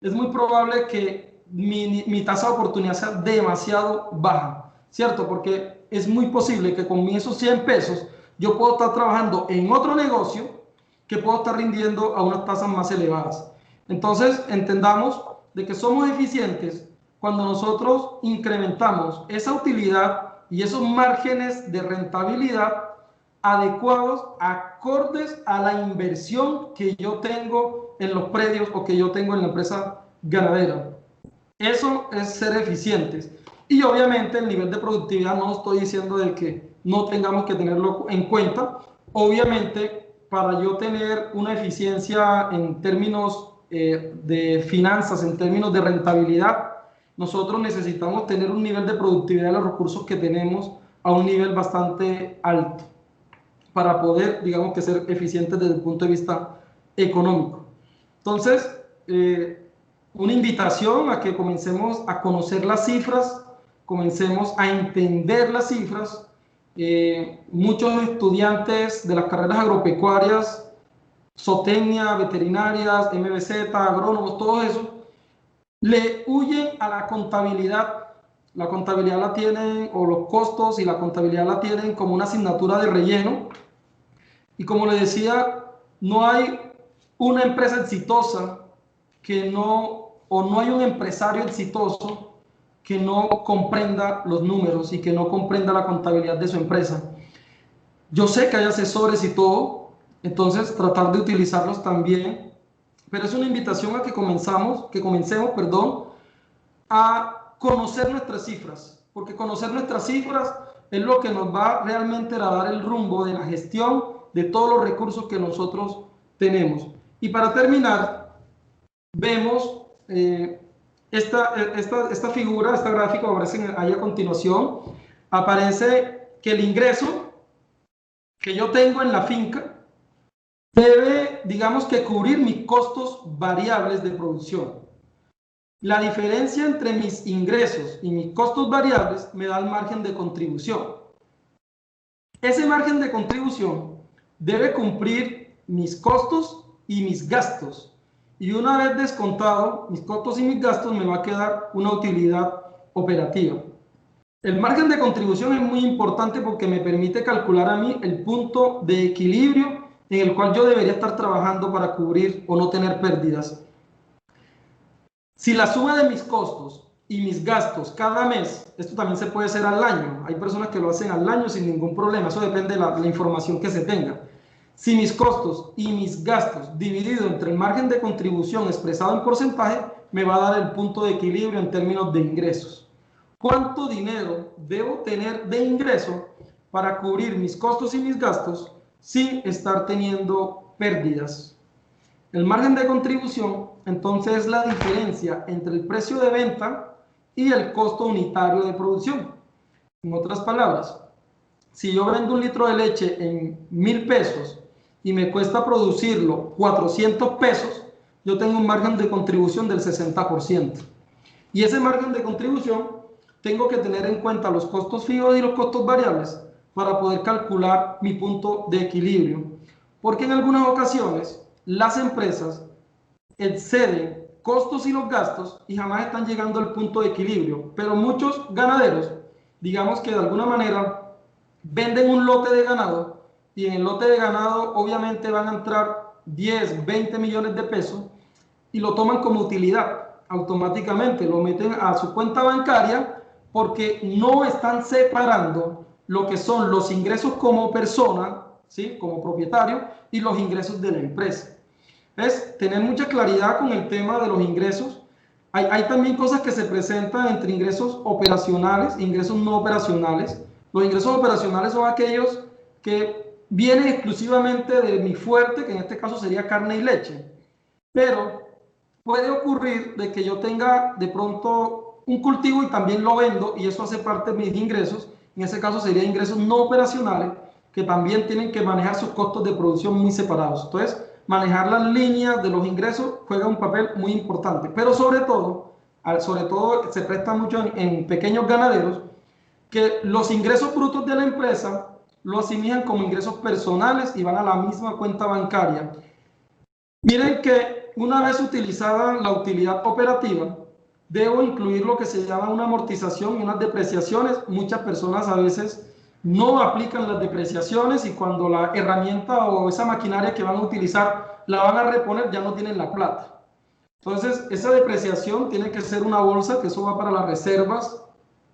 es muy probable que mi tasa de oportunidad sea demasiado baja, ¿cierto? Porque es muy posible que con esos 100 pesos yo puedo estar trabajando en otro negocio que puedo estar rindiendo a unas tasas más elevadas. Entonces, entendamos de que somos eficientes cuando nosotros incrementamos esa utilidad y esos márgenes de rentabilidad adecuados, acordes a la inversión que yo tengo en los predios o que yo tengo en la empresa ganadera. Eso es ser eficientes. Y obviamente el nivel de productividad, no estoy diciendo de que no tengamos que tenerlo en cuenta. Obviamente, para yo tener una eficiencia en términos de finanzas, en términos de rentabilidad, nosotros necesitamos tener un nivel de productividad de los recursos que tenemos a un nivel bastante alto para poder, digamos, que ser eficientes desde el punto de vista económico. Entonces, una invitación a que comencemos a conocer las cifras, comencemos a entender las cifras. Muchos estudiantes de las carreras agropecuarias, zootecnia, veterinarias, MBZ, agrónomos, todo eso, le huyen a la contabilidad. La contabilidad la tienen, o los costos y la contabilidad la tienen como una asignatura de relleno. Y como le decía, no hay una empresa exitosa que no, o no hay un empresario exitoso que no comprenda los números y que no comprenda la contabilidad de su empresa. Yo sé que hay asesores y todo, entonces tratar de utilizarlos también, pero es una invitación a que comencemos, a conocer nuestras cifras, porque conocer nuestras cifras es lo que nos va realmente a dar el rumbo de la gestión de todos los recursos que nosotros tenemos. Y para terminar, vemos esta figura, esta gráfica que aparece ahí a continuación. Aparece que el ingreso que yo tengo en la finca debe, digamos, que cubrir mis costos variables de producción. La diferencia entre mis ingresos y mis costos variables me da el margen de contribución. Ese margen de contribución debe cumplir mis costos y mis gastos. Y una vez descontado mis costos y mis gastos, me va a quedar una utilidad operativa. El margen de contribución es muy importante porque me permite calcular a mí el punto de equilibrio en el cual yo debería estar trabajando para cubrir o no tener pérdidas. Si la suma de mis costos y mis gastos cada mes, esto también se puede hacer al año, hay personas que lo hacen al año sin ningún problema, eso depende de la información que se tenga. Si mis costos y mis gastos dividido entre el margen de contribución expresado en porcentaje, me va a dar el punto de equilibrio en términos de ingresos. ¿Cuánto dinero debo tener de ingreso para cubrir mis costos y mis gastos sin estar teniendo pérdidas? El margen de contribución, entonces, es la diferencia entre el precio de venta y el costo unitario de producción. En otras palabras, si yo vendo un litro de leche en 1.000 pesos y me cuesta producirlo 400 pesos, yo tengo un margen de contribución del 60%. Y ese margen de contribución tengo que tener en cuenta los costos fijos y los costos variables para poder calcular mi punto de equilibrio. Porque en algunas ocasiones las empresas exceden costos y los gastos y jamás están llegando al punto de equilibrio. Pero muchos ganaderos, digamos que de alguna manera, venden un lote de ganado y en el lote de ganado obviamente van a entrar 10, 20 millones de pesos y lo toman como utilidad. Automáticamente lo meten a su cuenta bancaria porque no están separando lo que son los ingresos como persona, ¿sí?, como propietario, y los ingresos de la empresa. Es tener mucha claridad con el tema de los ingresos. Hay también cosas que se presentan entre ingresos operacionales e ingresos no operacionales. Los ingresos operacionales son aquellos que vienen exclusivamente de mi fuerte, que en este caso sería carne y leche. Pero puede ocurrir de que yo tenga de pronto un cultivo y también lo vendo, y eso hace parte de mis ingresos. En ese caso serían ingresos no operacionales, que también tienen que manejar sus costos de producción muy separados. Entonces, manejar las líneas de los ingresos juega un papel muy importante, pero sobre todo se presta mucho en pequeños ganaderos, que los ingresos brutos de la empresa lo asimilan como ingresos personales y van a la misma cuenta bancaria. Miren que una vez utilizada la utilidad operativa, debo incluir lo que se llama una amortización y unas depreciaciones. Muchas personas a veces no aplican las depreciaciones y cuando la herramienta o esa maquinaria que van a utilizar la van a reponer, ya no tienen la plata. Entonces, esa depreciación tiene que ser una bolsa, que eso va para las reservas.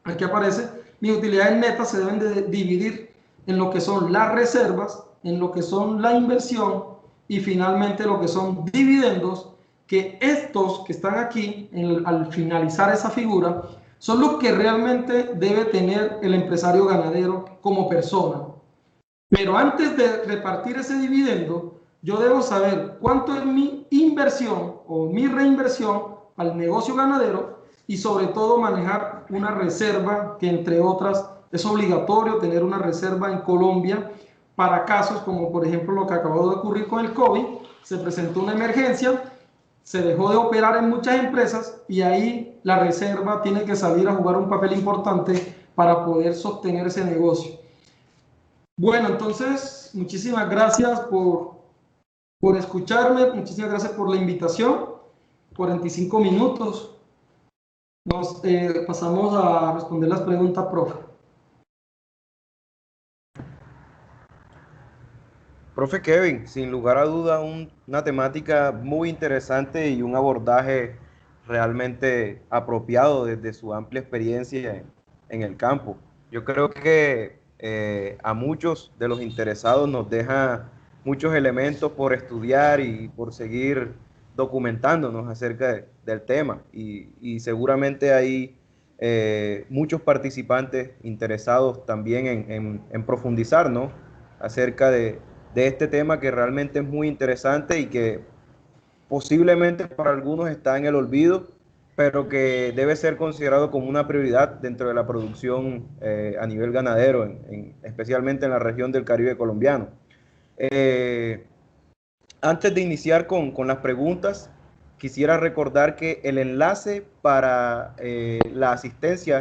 Aquí aparece, mis utilidades netas se deben de dividir en lo que son las reservas, en lo que son la inversión y finalmente lo que son dividendos, que estos que están aquí al finalizar esa figura son los que realmente debe tener el empresario ganadero como persona. Pero antes de repartir ese dividendo, yo debo saber cuánto es mi inversión o mi reinversión al negocio ganadero y sobre todo manejar una reserva que, entre otras, es obligatorio tener una reserva en Colombia para casos como por ejemplo lo que acabó de ocurrir con el COVID. Se presentó una emergencia, se dejó de operar en muchas empresas y ahí la reserva tiene que salir a jugar un papel importante para poder sostener ese negocio. Bueno, entonces, muchísimas gracias por escucharme, muchísimas gracias por la invitación. 45 minutos. Nos pasamos a responder las preguntas, profe. Profe Kevin, sin lugar a duda, una temática muy interesante y un abordaje realmente apropiado desde su amplia experiencia en el campo. Yo creo que a muchos de los interesados nos deja muchos elementos por estudiar y por seguir documentándonos acerca del tema y seguramente hay muchos participantes interesados también en profundizar, ¿no?, acerca de este tema que realmente es muy interesante y que posiblemente para algunos está en el olvido, pero que debe ser considerado como una prioridad dentro de la producción a nivel ganadero, especialmente en la región del Caribe colombiano. Antes de iniciar con las preguntas, quisiera recordar que el enlace para la asistencia